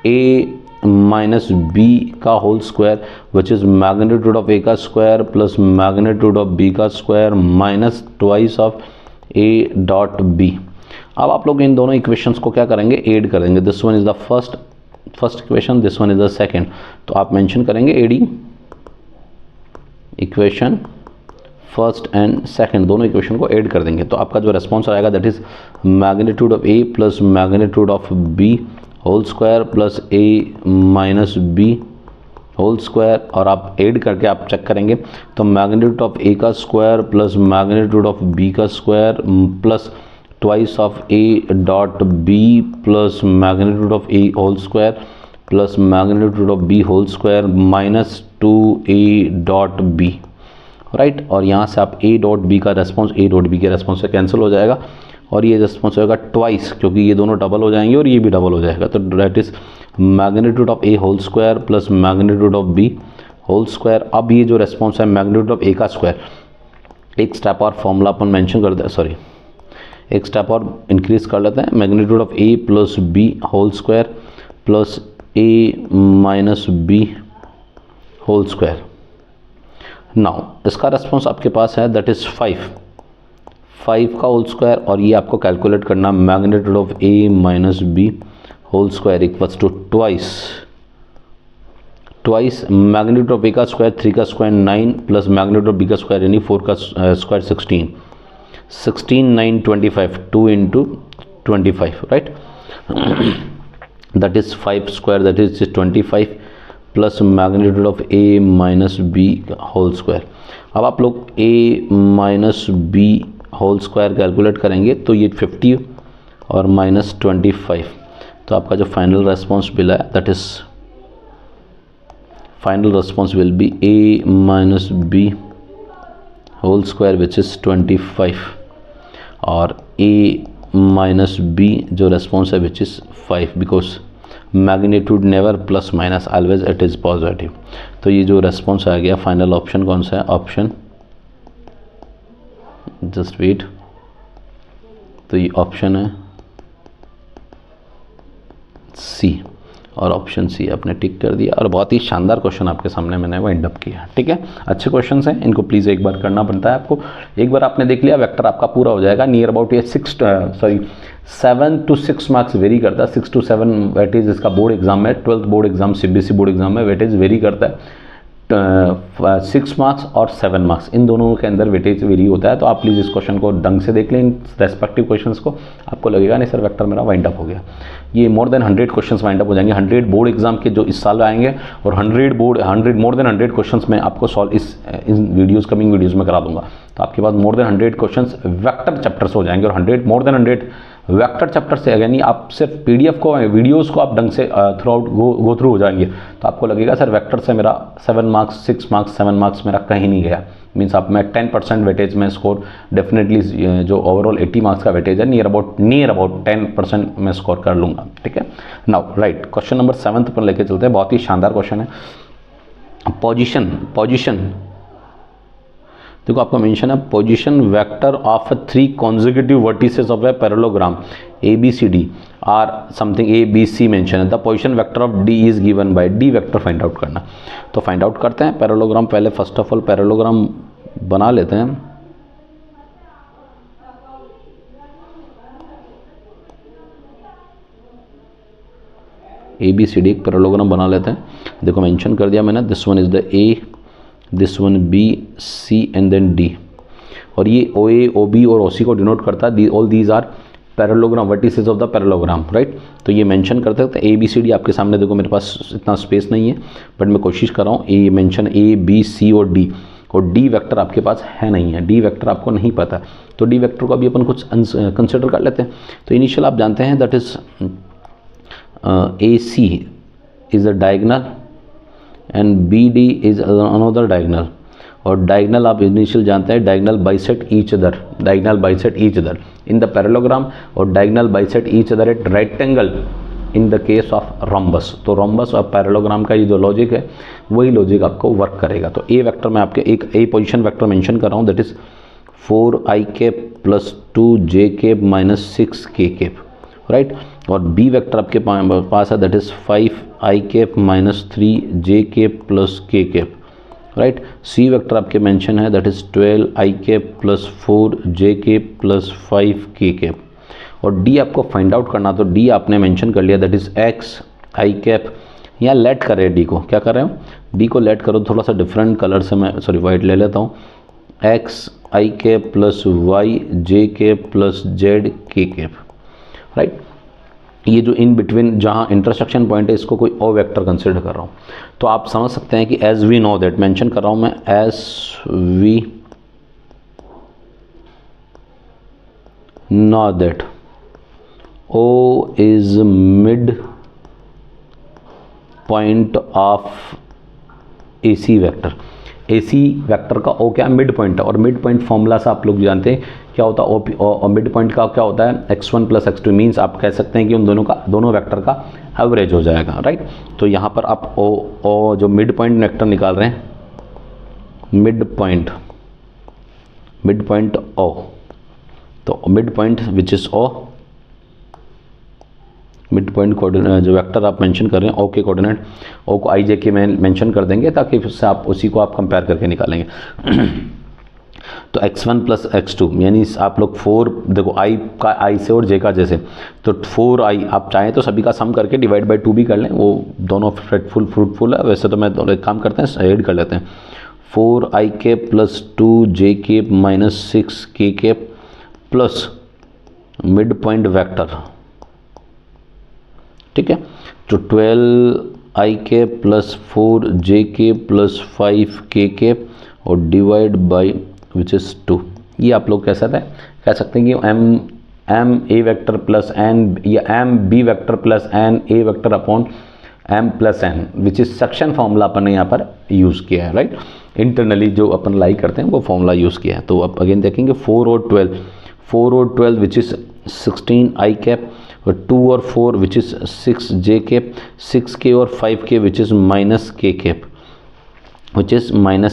Speaker 1: a minus b का whole square which is magnitude of a का square plus magnitude of B का square minus twice of a dot b. अब आप लोग इन दोनों इक्वेशंस को क्या करेंगे, ऐड करेंगे। This one is the first equation, this one is the second. तो आप मेंशन करेंगे adding equation first and second, दोनों इक्वेशन को ऐड कर देंगे। तो आपका जो रेस्पॉन्स आएगा that is magnitude of a plus magnitude of b whole square plus a minus b whole square, और आप ऐड करके आप चेक करेंगे तो मैग्नीट्यूड ऑफ ए का square plus magnitude of B का square plus twice of a dot b plus magnitude of a whole square plus magnitude of b whole square minus 2a dot b, right. और यहाँ से आप a डॉट बी का रेस्पॉन्स a डॉट बी के रेस्पॉन्स से कैंसिल हो जाएगा और ये रेस्पॉन्स होगा ट्वाइस, क्योंकि ये दोनों डबल हो जाएंगे और ये भी डबल हो जाएगा। तो that is magnitude of a whole square plus magnitude of b whole square. अब ये जो रेस्पॉन्स है मैग्नीट्यूड ऑफ a का स्क्वायर, एक स्टेप और फॉर्मूला अपन मेंशन करते हैं, सॉरी एक स्टेप और इंक्रीज कर लेते हैं, magnitude of a plus b whole square plus a minus b whole square. Now इसका रेस्पॉन्स आपके पास है दैट इज 5 का होल स्क्वायर, और ये आपको कैलकुलेट करना magnitude of a minus b whole square equals to twice magnitude of a का स्क्वायर 3 का square 9 plus magnitude of b का स्क्वायर यानी 4 का square 16 9 25 2 into 25, right। that is 5 square that is 25 plus magnitude of a minus b whole square. अब आप लोग a minus b whole square calculate करेंगे तो ये 50 और माइनस 25, तो आपका जो फाइनल रेस्पॉन्स मिला है that is final response will be a minus b whole square which is 25 और ए माइनस बी जो रेस्पॉन्स है which is 5 because magnitude never plus minus always it is positive. तो ये जो रेस्पॉन्स आ गया फाइनल ऑप्शन कौन सा है? ऑप्शन जस्ट वेट, तो ये ऑप्शन है सी, और ऑप्शन सी आपने टिक कर दिया। और बहुत ही शानदार क्वेश्चन आपके सामने मैंने वाइंड अप किया, ठीक है। अच्छे क्वेश्चंस हैं, इनको प्लीज़ एक बार करना पड़ता है आपको। एक बार आपने देख लिया वेक्टर आपका पूरा हो जाएगा। नियर अबाउट ये 7 to 6 मार्क्स वेरी करता है। 6 to 7 वेटेज इसका बोर्ड एग्जाम है, 12th board exam CBSE board exam में वेटेज वेरी करता है। 6 मार्क्स और 7 मार्क्स इन दोनों के अंदर वेटेज वेरी होता है। तो आप प्लीज़ इस क्वेश्चन को ढंग से देख लें, इन रेस्पेक्टिव क्वेश्चंस को, आपको लगेगा नहीं सर वेक्टर मेरा वाइंड अप हो गया। ये मोर देन 100 क्वेश्चंस वाइंड अप हो जाएंगे। 100 बोर्ड एग्जाम के जो इस साल आएंगे और 100 मोर देन 100 क्वेश्चंस मैं आपको solve in videos coming videos में करा दूंगा। तो आपके पास more than 100 questions vector chapter से हो जाएंगे और मोर देन 100 वेक्टर चैप्टर से, यानी आप सिर्फ PDF को वीडियोज़ को आप ढंग से थ्रू आउट गो थ्रू हो जाएंगे। तो आपको लगेगा सर वेक्टर से मेरा 7 मार्क्स 6 मार्क्स 7 मार्क्स मेरा कहीं नहीं गया। मीन्स आप मैं 10% वेटेज में स्कोर डेफिनेटली जो ओवरऑल 80 मार्क्स का वेटेज है नियर अबाउट 10% में स्कोर कर लूँगा, ठीक है। नाउ राइट, क्वेश्चन नंबर 7 पर लेके चलते हैं। बहुत ही शानदार क्वेश्चन है। पोजीशन देखो आपका मेंशन है position vector of 3 consecutive vertices of a parallelogram ABCD or something ABC mention है। The position vector of D is given by D vector find out करना। तो फाइंड आउट करते हैं पैरेललोग्राम। पहले फर्स्ट ऑफ ऑल पैरेललोग्राम बना लेते हैं। ABCD एक पैरेललोग्राम बना लेते हैं। देखो मेंशन कर दिया मैंने, this one is the A, this one B, C and then D। और ये OA, OB और OC को डिनोट करता है। All these are parallelogram vertices of the parallelogram, right. तो ये मेंशन करते हैं। तो ABCD आपके सामने देखो मेरे पास इतना स्पेस नहीं है, बट मैं कोशिश कर रहा हूँ। ये मेंशन A, B, C और D, और D वेक्टर आपके पास है नहीं है। D वेक्टर आपको नहीं पता, तो D वेक्टर को अभी अपन कुछ कंसिडर कर लेते हैं। तो इनिशियल आप जानते हैं that is AC is a diagonal and BD is another diagonal. और डायगोनल आप इनिशियल जानते हैं, diagonal bisect each other in the parallelogram, और diagonal bisect each other at right angle in the case of rhombus. तो रोम्बस और पैरेललोग्राम का ये जो लॉजिक है वही लॉजिक आपको वर्क करेगा। तो ए वेक्टर में आपके एक ए पोजीशन वेक्टर मेंशन कर रहा हूँ, that is 4i plus 2j minus 6k, right. और बी वेक्टर आपके पास है that is 5i minus 3j plus k, right. C vector आपके मेंशन है that is 12i plus 4j plus 5k। और डी आपको फाइंड आउट करना, तो डी आपने मेंशन कर लिया दैट इज xi। यहाँ लेट कर रहे हैं डी को, क्या कर रहे हो, डी को लेट करो। थोड़ा सा डिफरेंट कलर से मैं वाइट ले लेता हूँ। xi plus yj plus zk, right. ये जो इन बिटवीन जहाँ इंटरसेक्शन पॉइंट है इसको कोई ओ वेक्टर कंसिडर कर रहा हूँ। तो आप समझ सकते हैं कि as we know that mention कर रहा हूँ मैं, as we know that O is mid point of AC vector. AC vector का O क्या है, मिड पॉइंट है। और मिड पॉइंट फॉर्मूला से आप लोग जानते हैं क्या होता है, और मिड पॉइंट का क्या होता है, x1 प्लस x2। मीन्स आप कह सकते हैं कि उन दोनों वेक्टर का एवरेज हो जाएगा, राइट। तो यहाँ पर आप O जो मिड पॉइंट वेक्टर निकाल रहे हैं, मिड पॉइंट O, तो mid point which is O, mid point coordinate जो वेक्टर आप मेंशन कर रहे हैं O के कोऑर्डिनेट, O को i j के में मेंशन कर देंगे ताकि उससे आप उसी को आप कंपेयर करके निकालेंगे। तो x1 प्लस x2 यानी आप लोग 4 देखो i का i से और j का j से, तो 4i आप चाहें तो सभी का सम करके डिवाइड बाई 2 भी कर लें, वो दोनों फ्रूटफुल है। वैसे तो मैं एक काम करते हैं ऐड कर लेते हैं, 4i plus 2j minus 6k plus mid point vector, ठीक है। तो 12 आई कैप प्लस 4 जे कैप प्लस 5 के कैप और डिवाइड बाई विच इज़ 2। ये आप लोग कह सकते हैं कि m a vector plus n या m b vector plus n a vector upon m plus n which is section formula अपन ने यहाँ पर यूज़ किया है, राइट। इंटरनली जो अपन लाई करते हैं वो फॉर्मूला यूज़ किया है। तो अब अगेन देखेंगे 4 और 12 विच इज़ 16 आई कैप और 2 और 4 विच इज़ 6 जे कैप, 6 के और 5 के विच इज़ माइनस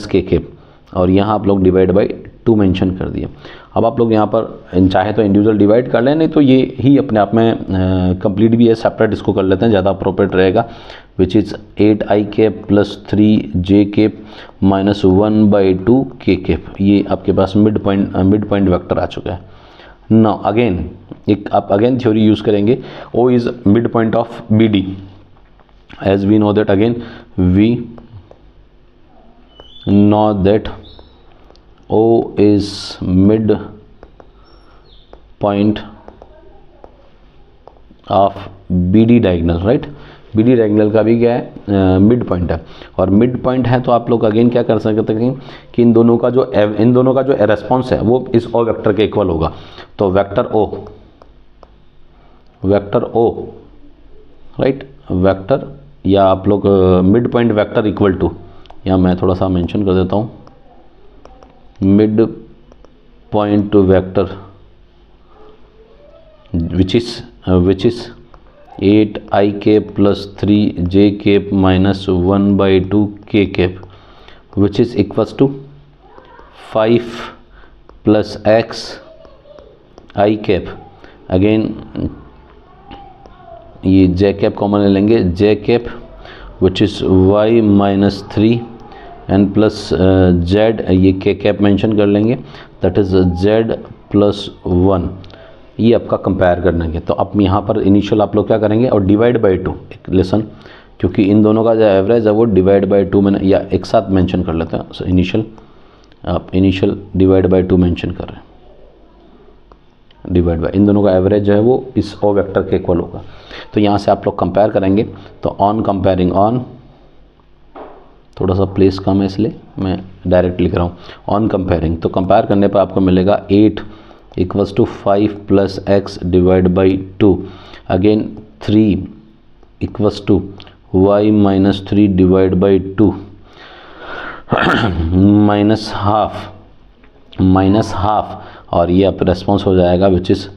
Speaker 1: के कैप और यहाँ आप लोग डिवाइड बाई 2 मेंशन कर दिए। अब आप लोग यहाँ पर चाहे तो इंडिविजुअल डिवाइड कर लें, नहीं तो ये ही अपने आप में कंप्लीट भी है, सेपरेट इसको कर लेते हैं, ज़्यादा अप्रोप्रिएट रहेगा। Which is 8 i cap plus 3 j cap minus 1/2 k cap. ये आपके पास मिड पॉइंट वेक्टर आ चुका है। नाउ अगेन आप अगेन थ्योरी यूज़ करेंगे, O is mid point of B D, as we know that again we know that O is mid point of BD diagonal, right। BD diagonal का भी क्या है, मिड पॉइंट है। और मिड पॉइंट है तो आप लोग अगेन क्या कर सकते हैं कि इन दोनों का जो रेस्पॉन्स है वो इस O वेक्टर के इक्वल होगा। तो वेक्टर O राइट, वेक्टर या आप लोग mid point vector equal to, या मैं थोड़ा सा मेंशन कर देता हूँ, mid point vector which is 8 i cap plus 3 j cap minus 1/2 k cap which is equals to 5 plus x I cap. Again ये जे कैप कॉमन ले लेंगे, j cap which is y minus 3 and plus z, ये के कैप मेंशन कर लेंगे, दैट इज़ जेड प्लस 1। ये आपका कंपेयर करनेंगे। तो अब यहाँ पर इनिशियल आप लोग क्या करेंगे और डिवाइड बाई 2, एक लेसन, क्योंकि इन दोनों का जो एवरेज है वो डिवाइड बाई 2 मैंने या एक साथ मेंशन कर लेते हैं। So initial divide by 2 mention कर रहे हैं, डिवाइड बाई इन दोनों का एवरेज जो है वो इस ओ वेक्टर के इक्वल होगा। तो यहाँ से आप लोग कंपेयर करेंगे। तो ऑन कंपेयरिंग, ऑन थोड़ा सा प्लेस कम है इसलिए मैं डायरेक्ट लिख रहा हूँ, ऑन कंपेयरिंग। तो कंपेयर करने पर आपको मिलेगा 8 equals to 5 plus x divide by 2। Again 3 equals to y minus 3 divide by 2 minus half और ये आप रेस्पॉन्स हो जाएगा विच इज़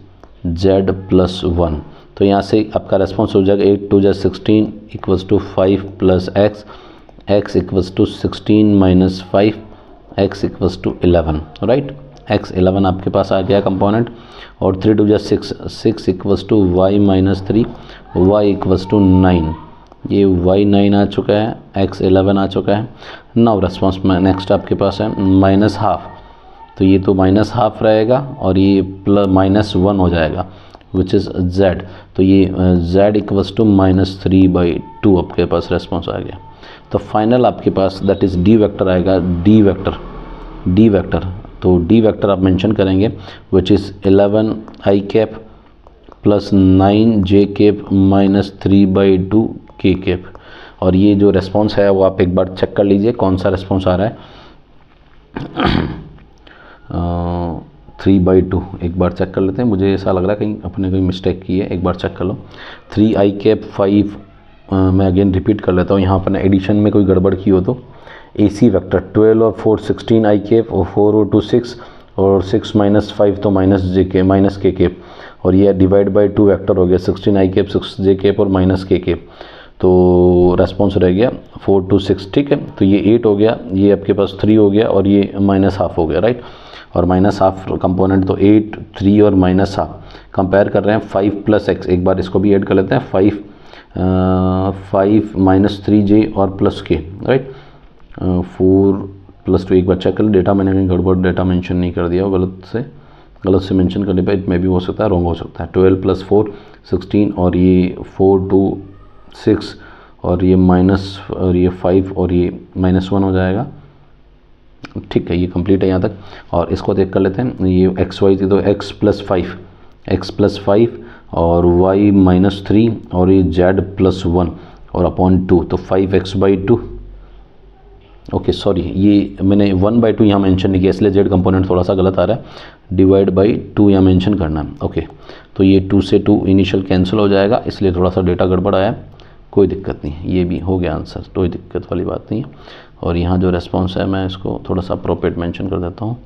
Speaker 1: z प्लस 1। तो यहाँ से आपका रेस्पॉन्स हो जाएगा 8 2 16 equals to 5 plus x equals to 16 minus 5 x equals to 11, right. x 11 आपके पास आ गया कंपोनेंट, और 3 2 6 equals to y minus 3 y equals to 9। ये y 9 आ चुका है, x 11 आ चुका है। नाउ रेस्पॉन्स में नेक्स्ट आपके पास है माइनस हाफ, तो ये तो माइनस हाफ रहेगा और ये प्लस माइनस 1 हो जाएगा विच इज़ z। तो ये z इक्वल्स टू माइनस 3/2 आपके पास रेस्पॉन्स आ गया। तो फाइनल आपके पास दैट इज़ d वेक्टर आएगा, d वेक्टर। तो d वेक्टर आप मेंशन करेंगे which is 11 I cap plus 9 J cap minus 3/2 के कैप। और ये जो रेस्पॉन्स है वो आप एक बार चेक कर लीजिए कौन सा रेस्पॉन्स आ रहा है। 3/2 एक बार चेक कर लेते हैं, मुझे ऐसा लग रहा है कहीं अपने कोई मिस्टेक की है, एक बार चेक कर लो। 3 आई कैप 5, मैं अगेन रिपीट कर लेता हूँ, यहाँ पर एडिशन में कोई गड़बड़ की हो तो AC वेक्टर 12 और 4 16 आई कैप और 4 और 2 6 और 6 माइनस 5 तो माइनस के कैप, और ये डिवाइड बाई 2 वेक्टर हो गया 16 आई कैप 6 जे कैप और माइनस के कैप। तो रेस्पॉन्स रह गया 4 2 6, ठीक है। तो ये 8 हो गया, ये आपके पास 3 हो गया और ये माइनस हाफ हो गया, राइट। और माइनस हाफ कंपोनेंट तो 8 3 और माइनस हाफ कंपेयर कर रहे हैं 5 प्लस एक्स। एक बार इसको भी ऐड कर लेते हैं, 5 माइनस 3j और प्लस के, राइट। 4 प्लस 2 एक बार चेक कर लो, डेटा मैंने कहीं गड़बड़ डेटा मेंशन नहीं कर दिया, गलत से मेंशन करने पर इसमें भी हो सकता है, रॉन्ग हो सकता है। 12 प्लस 4 16 और ये 4 2 6 और ये माइनस और ये 5 और ये -1 हो जाएगा, ठीक है। ये कंप्लीट है यहाँ तक। और इसको देख कर लेते हैं, ये एक्स वाई थी तो x प्लस 5 और y -3 और ये z प्लस 1 और अपॉन 2, तो 5x/2। ओके सॉरी, ये मैंने 1/2 यहाँ मेंशन नहीं किया, इसलिए z कंपोनेंट थोड़ा सा गलत आ रहा है, डिवाइड बाई 2 यहाँ मेंशन करना है। ओके, तो ये 2 से 2 इनिशियल कैंसिल हो जाएगा, इसलिए थोड़ा सा डेटा गड़बड़ आया, कोई दिक्कत नहीं, ये भी हो गया आंसर, कोई दिक्कत वाली बात नहीं है। और यहाँ जो रेस्पॉन्स है मैं इसको थोड़ा सा अप्रोप्रिएट मेंशन कर देता हूँ,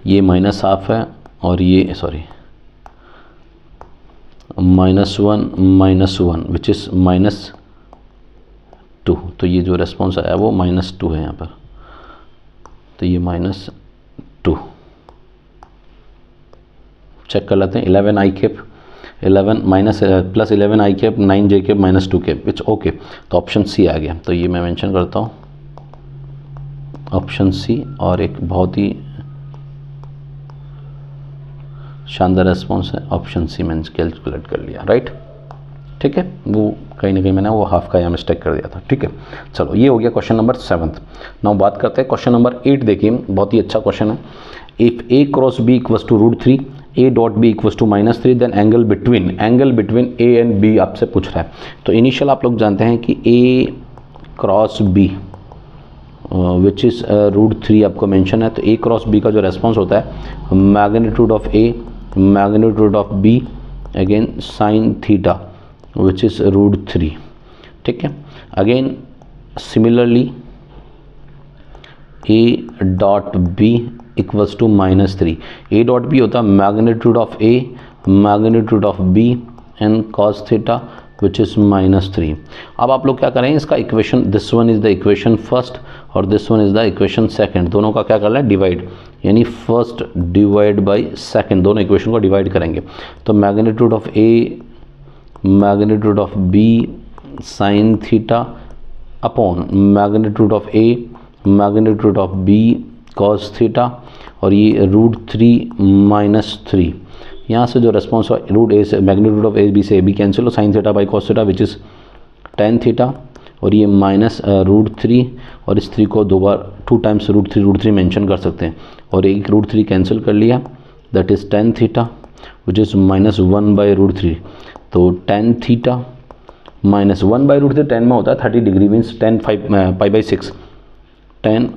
Speaker 1: ये -1/2 है और ये सॉरी -1 विच इज़ -2, तो ये जो रेस्पॉन्स आया वो -2 है यहाँ पर, तो ये -2 चेक कर लेते हैं। 11 minus plus 11i cap 9j cap -2 cap, it's okay, तो ऑप्शन सी आ गया, तो ये मैं मेंशन करता हूँ ऑप्शन सी, और एक बहुत ही शानदार रेस्पॉन्स है, ऑप्शन सी मैंने कैलकुलेट कर लिया, राइट, ठीक है। वो कहीं ना कहीं मैंने वो हाफ का यहाँ मिस्टेक कर दिया था, ठीक है। चलो ये हो गया क्वेश्चन नंबर 7। नाउ बात करते हैं क्वेश्चन नंबर 8, देखिए बहुत ही अच्छा क्वेश्चन है। If a cross b equals to √3, a dot b equals to -3, then angle between a and b आपसे पूछ रहा है। तो इनिशियल आप लोग जानते हैं कि a cross b which is √3 आपको मेंशन है, तो a क्रॉस b का जो रेस्पॉन्स होता है magnitude of a magnitude of b again sine theta which is √3, ठीक है। Again similarly a dot b equals to -3, a dot b होता है magnitude of a magnitude of b and cos theta which is -3। अब आप लोग क्या करें, इसका equation, this one is the equation first और this one is the equation second, दोनों का क्या कर रहे हैं डिवाइड, यानी फर्स्ट डिवाइड बाय सेकंड, दोनों इक्वेशन को डिवाइड करेंगे। तो magnitude of a magnitude of b sine theta upon magnitude of a magnitude of b cos theta, और ये √3 - 3, यहाँ से जो रेस्पॉन्स है √a से मैग्नीट्यूड ऑफ a b से a b कैंसिल हो, sine theta by cos theta which is tan theta, और ये -√3 और इस 3 को 2 टाइम्स √3 मेंशन कर सकते हैं, और एक √3 कैंसिल कर लिया, that is tan theta which is -1/√3। तो tan थीटा -1/√3 10 में होता है 30 डिग्री, मीन्स tan π/6 tan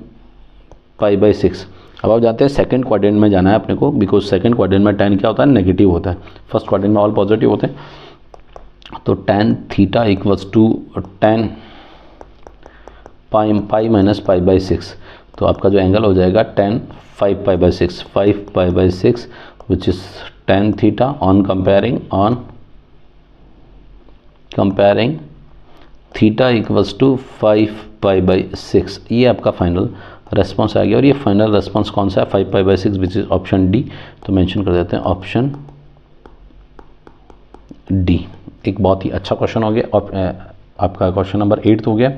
Speaker 1: π/6। अब आप जाते हैं सेकंड क्वाड्रेंट में जाना है अपने को, बिकॉज सेकंड क्वाड्रेंट में tan क्या होता है नेगेटिव होता है, फर्स्ट क्वाड्रेंट में ऑल पॉजिटिव होते हैं। तो tan theta equals to tan π-π/6, तो आपका जो एंगल हो जाएगा tan 5π/6 which is tan theta on comparing theta equals to 5π/6, ये आपका फाइनल रेस्पॉन्स आ गया। और ये फाइनल रेस्पॉन्स कौन सा है, 5π/6 विच इज़ ऑप्शन डी, तो मेंशन कर देते हैं ऑप्शन डी। एक बहुत ही अच्छा क्वेश्चन हो गया, आपका क्वेश्चन नंबर 8 हो गया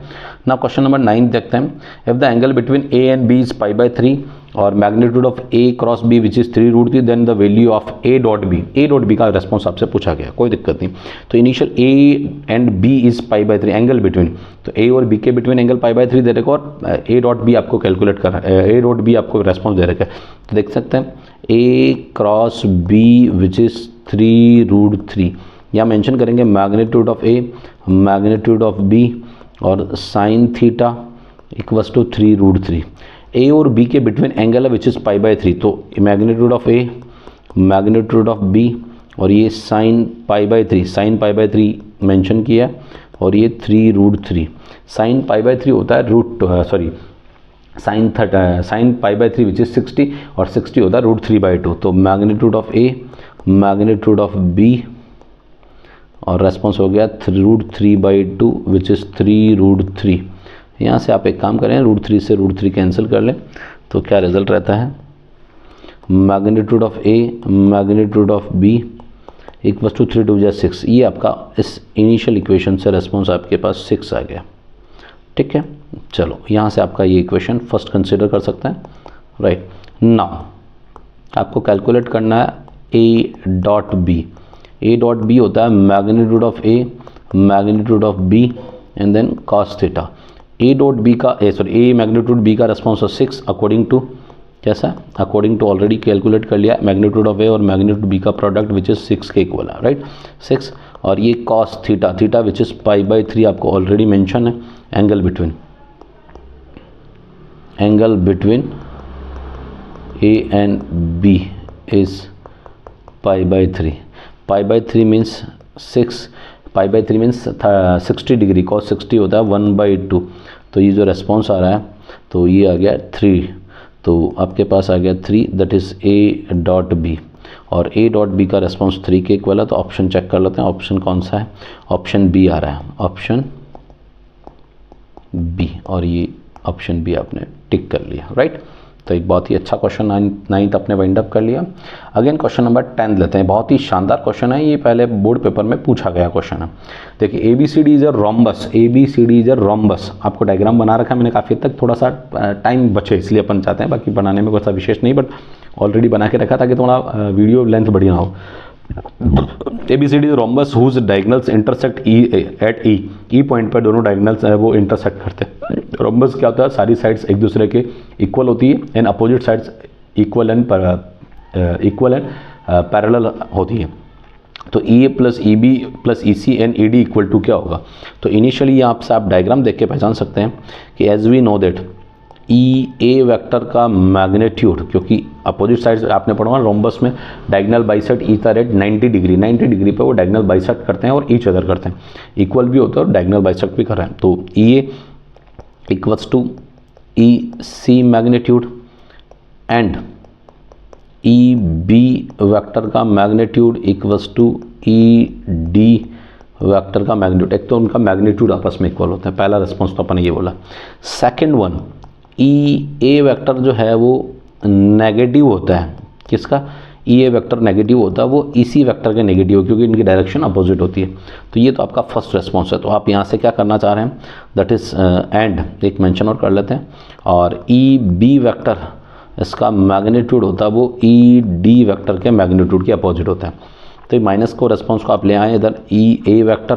Speaker 1: ना। क्वेश्चन नंबर 9 देखते हैं। If the angle between a and b is π/3 और magnitude of a cross b which is 3√3, then the value of a dot b का रेस्पॉन्स आपसे पूछा गया, कोई दिक्कत नहीं। तो initial a and b is π/3 angle between, तो a और b के बिटवीन एंगल π/3 दे रखा, और a डॉट b आपको कैलकुलेट कर a डॉट b आपको रेस्पॉन्स दे रखा है। तो देख सकते हैं a cross b which is 3√3, यहाँ मेंशन करेंगे magnitude of a magnitude of b और sine theta equals to 3√3। a और b के बिटवीन एंगल है विच इज़ π/3, तो magnitude of a magnitude of b और ये साइन π/3 मेंशन किया, और ये 3√3। साइन π/3 होता है साइन π/3 विच इज़ 60 और 60 होता है √3/2। तो magnitude of a magnitude of b और रेस्पॉन्स हो गया √3/2 विच इज़ 3√3। यहाँ से आप एक काम करें, √3 से √3 कैंसिल कर लें, तो क्या रिजल्ट रहता है, magnitude of a magnitude of b equals to 3 × 6। ये आपका इस इनिशियल इक्वेशन से रेस्पॉन्स आपके पास 6 आ गया, ठीक है। चलो यहाँ से आपका ये इक्वेशन फर्स्ट कंसिडर कर सकते हैं, राइट। नाउ आपको कैलकुलेट करना है a डॉट b होता है magnitude of a magnitude of b and then cos theta. a magnitude b का रेस्पॉन्स है 6 अकॉर्डिंग टू कैसा, अकॉर्डिंग टू ऑलरेडी कैलकुलेट कर लिया मैग्नीट्यूड ऑफ ए और मैग्नीट्यूड बी का प्रोडक्ट विच इज़ 6 के इक्वल है, राइट 6। और ये cos theta, theta which is π/3 आपको ऑलरेडी मेंशन है। Angle between a and b is π/3। π/3 means 6, π/3 means 60 degree, cos 60 होता है 1/2। तो ये जो रेस्पॉन्स आ रहा है तो ये आ गया 3, तो आपके पास आ गया 3, दैट इज़ A.B, और A.B का रेस्पॉन्स 3 के इक्वल है। तो ऑप्शन चेक कर लेते हैं, ऑप्शन कौन सा है, ऑप्शन बी आ रहा है, ऑप्शन बी, और ये ऑप्शन बी आपने टिक कर लिया, राइट। तो एक बहुत ही अच्छा क्वेश्चन 9th अपने वाइंड अप कर लिया। अगेन क्वेश्चन नंबर 10 लेते हैं, बहुत ही शानदार क्वेश्चन है, ये पहले बोर्ड पेपर में पूछा गया क्वेश्चन है। देखिए ABCD is a rhombus, ABCD is a rhombus, आपको डायग्राम बना रखा है मैंने काफ़ी तक, थोड़ा सा टाइम बचे इसलिए अपन चाहते हैं, बाकी बनाने में कोई सा विशेष नहीं, बट ऑलरेडी बना के रखा ताकि थोड़ा वीडियो लेंथ बढ़िया हो। ABCD is rhombus whose diagonals intersect at E point पर दोनों डायगोनल्स वो इंटरसेक्ट करते हैं। रोम्बस क्या होता है, सारी साइड्स एक दूसरे के इक्वल होती है and opposite sides equal and parallel होती है। तो EA plus EB plus EC and ED equal to क्या होगा। तो इनिशियली यहाँ से आप डायग्राम देख के पहचान सकते हैं कि as we know that EA vector का मैग्नीट्यूड, क्योंकि अपोजिट साइड आपने पढ़ा रोम्बस में diagonal bisect each are at 90 degree, 90 degree पे वो डायगोनल बाइसेक्ट करते हैं और ईच अदर करते हैं, इक्वल भी होता है और डायगोनल बाइसेक्ट भी कर रहे हैं। तो EA equals to EC magnitude and EB vector का magnitude equals to ED vector का मैग्नीट्यूड। एक तो उनका मैग्नीट्यूड आपस में इक्वल होता है, पहला रिस्पॉन्स तो अपन ये बोला। सेकंड वन, EA वेक्टर जो है वो नेगेटिव होता है, किसका, EA वेक्टर नेगेटिव होता है वो EC वेक्टर के नेगेटिव, क्योंकि इनकी डायरेक्शन अपोजिट होती है। तो ये तो आपका फर्स्ट रिस्पॉन्स है। तो आप यहाँ से क्या करना चाह रहे हैं, दैट इज़ एंड एक मेंशन और कर लेते हैं, और EB वेक्टर इसका मैग्नीट्यूड होता है वो ED वेक्टर के मैग्नीट्यूड के अपोजिट होता है। तो माइनस को रेस्पॉन्स को आप ले आए इधर EA vector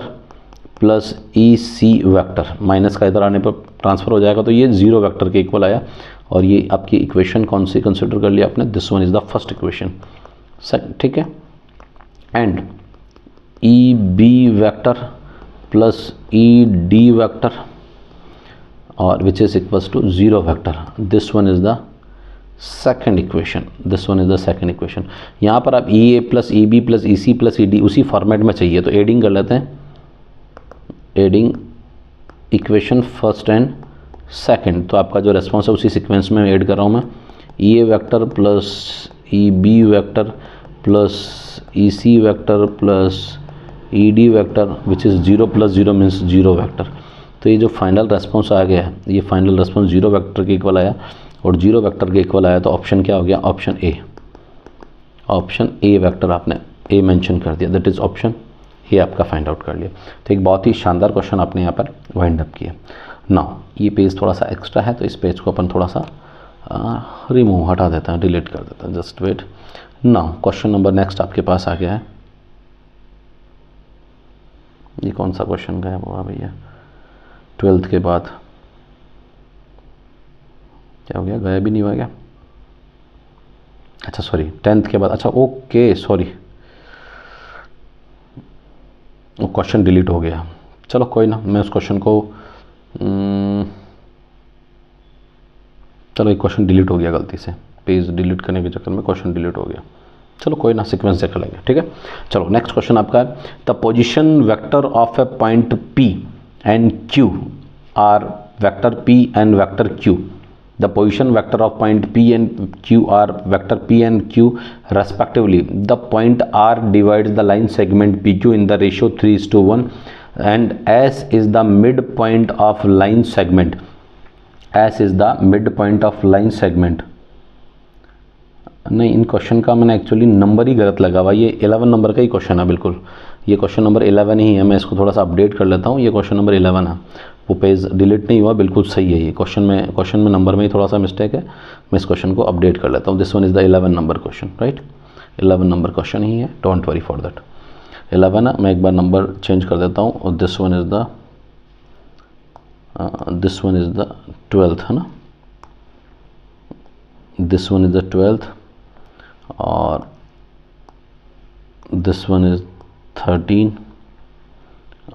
Speaker 1: plus EC vector, minus का इधर आने पर ट्रांसफर हो जाएगा, तो ये 0 वेक्टर के इक्वल आया। और ये आपकी इक्वेशन कौन सी कंसिडर कर लिया आपने, this one is the first equation, ठीक है। And EB vector plus ED vector और which is equals to 0 vector, this one is the second equation, this one is the second equation. यहाँ पर आप EA plus EB plus EC plus ED उसी फॉर्मेट में चाहिए, तो एडिंग कर लेते हैं, adding equation first and second. तो आपका जो रेस्पॉन्स है उसी सीक्वेंस में ऐड कर रहा हूँ मैं, EA vector plus EB vector plus EC vector plus ED vector which is 0 plus 0 means 0 vector. तो ये जो फाइनल रेस्पॉन्स आ गया है, ये फाइनल रेस्पॉन्स 0 वेक्टर के इक्वल आया, और 0 वेक्टर के इक्वल आया, तो ऑप्शन क्या हो गया, option A, option A vector आपने ए मेंशन कर दिया, दैट इज़ ऑप्शन ये आपका फाइंड आउट कर लिया। तो एक बहुत ही शानदार क्वेश्चन आपने यहाँ पर वाइंड अप किया। नाउ ये पेज थोड़ा सा एक्स्ट्रा है, तो इस पेज को अपन थोड़ा सा रिमूव हटा देते हैं, डिलीट कर देते हैं, just wait. Now question number next आपके पास आ गया है, ये कौन सा क्वेश्चन गया हुआ भैया, 12th के बाद क्या हो गया, गया भी नहीं हुआ क्या, अच्छा सॉरी 10th के बाद, अच्छा ओके सॉरी, वो क्वेश्चन डिलीट हो गया। चलो कोई ना, मैं उस क्वेश्चन को चलो एक क्वेश्चन डिलीट हो गया गलती से, पेज डिलीट करने के चक्कर में क्वेश्चन डिलीट हो गया। चलो कोई ना, सीक्वेंस देख लेंगे, ठीक है। चलो नेक्स्ट क्वेश्चन आपका है, the position vector of a point P and Q are vector P and vector Q। The position vector of point P and Q are vector P and Q respectively. The point R divides the line segment PQ in the ratio 3:1 and S is the midpoint of line segment. S is the midpoint of line segment. नहीं, इन क्वेश्चन का मैंने एक्चुअली नंबर ही गलत लगा हुआ, ये 11 नंबर का ही क्वेश्चन है, बिल्कुल ये क्वेश्चन नंबर 11 ही है। मैं इसको थोड़ा सा अपडेट कर लेता हूँ, ये क्वेश्चन नंबर 11 है, वो पेज डिलीट नहीं हुआ, बिल्कुल सही है। ये क्वेश्चन में नंबर में ही थोड़ा सा मिस्टेक है, मैं इस क्वेश्चन को अपडेट कर लेता हूँ। This one is the 11 number question, right, 11 number question ही है, डोंट वरी फॉर दैट। 11 है, मैं एक बार नंबर चेंज कर देता हूँ, और this one is the 12th है ना, this one is the 12th और दिस वन इज़ 13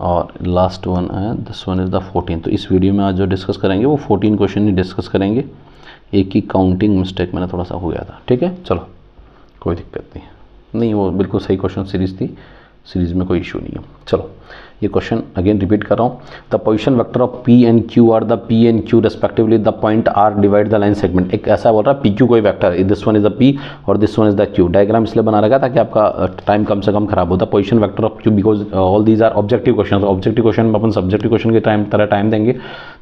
Speaker 1: और लास्ट वन है दिस वन इज़ द 14। तो इस वीडियो में आज जो डिस्कस करेंगे वो 14 क्वेश्चन ही डिस्कस करेंगे। एक ही काउंटिंग मिस्टेक मैंने थोड़ा सा हो गया था, ठीक है, चलो कोई दिक्कत नहीं, वो बिल्कुल सही क्वेश्चन सीरीज़ थी, सीरीज़ में कोई इशू नहीं है। चलो ये क्वेश्चन अगेन रिपीट कर रहा हूँ। The position vector of P and Q are the P and Q respectively the point R divide the line segment. एक ऐसा बोल रहा है पी क्यू कोई वेक्टर है, this one is the P और this one is the Q. Diagram इसलिए बना रखा ताकि आपका टाइम कम से कम खराब होता। Position vector of Q because all these are objective question. Objective question में अपन सब्जेक्टिव क्वेश्चन के तरह टाइम देंगे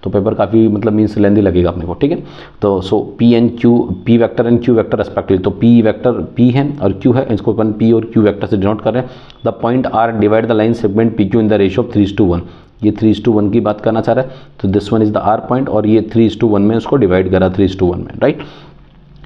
Speaker 1: तो पेपर काफ़ी मतलब मीन्स लेंदी लगेगा अपने को, ठीक है। तो so P and Q, P vector and Q vector respectively, तो पी वेक्टर पी है और क्यू है, इसको अपन पी और क्यू वेक्टर से डिनोट कर रहे हैं। The point R divide the line segment P Q in the ratio of 3:1। ये 3:1 की बात करना चाह रहा है, तो this one is the R point और ये 3:1 में उसको डिवाइड करा 3:1 में, right.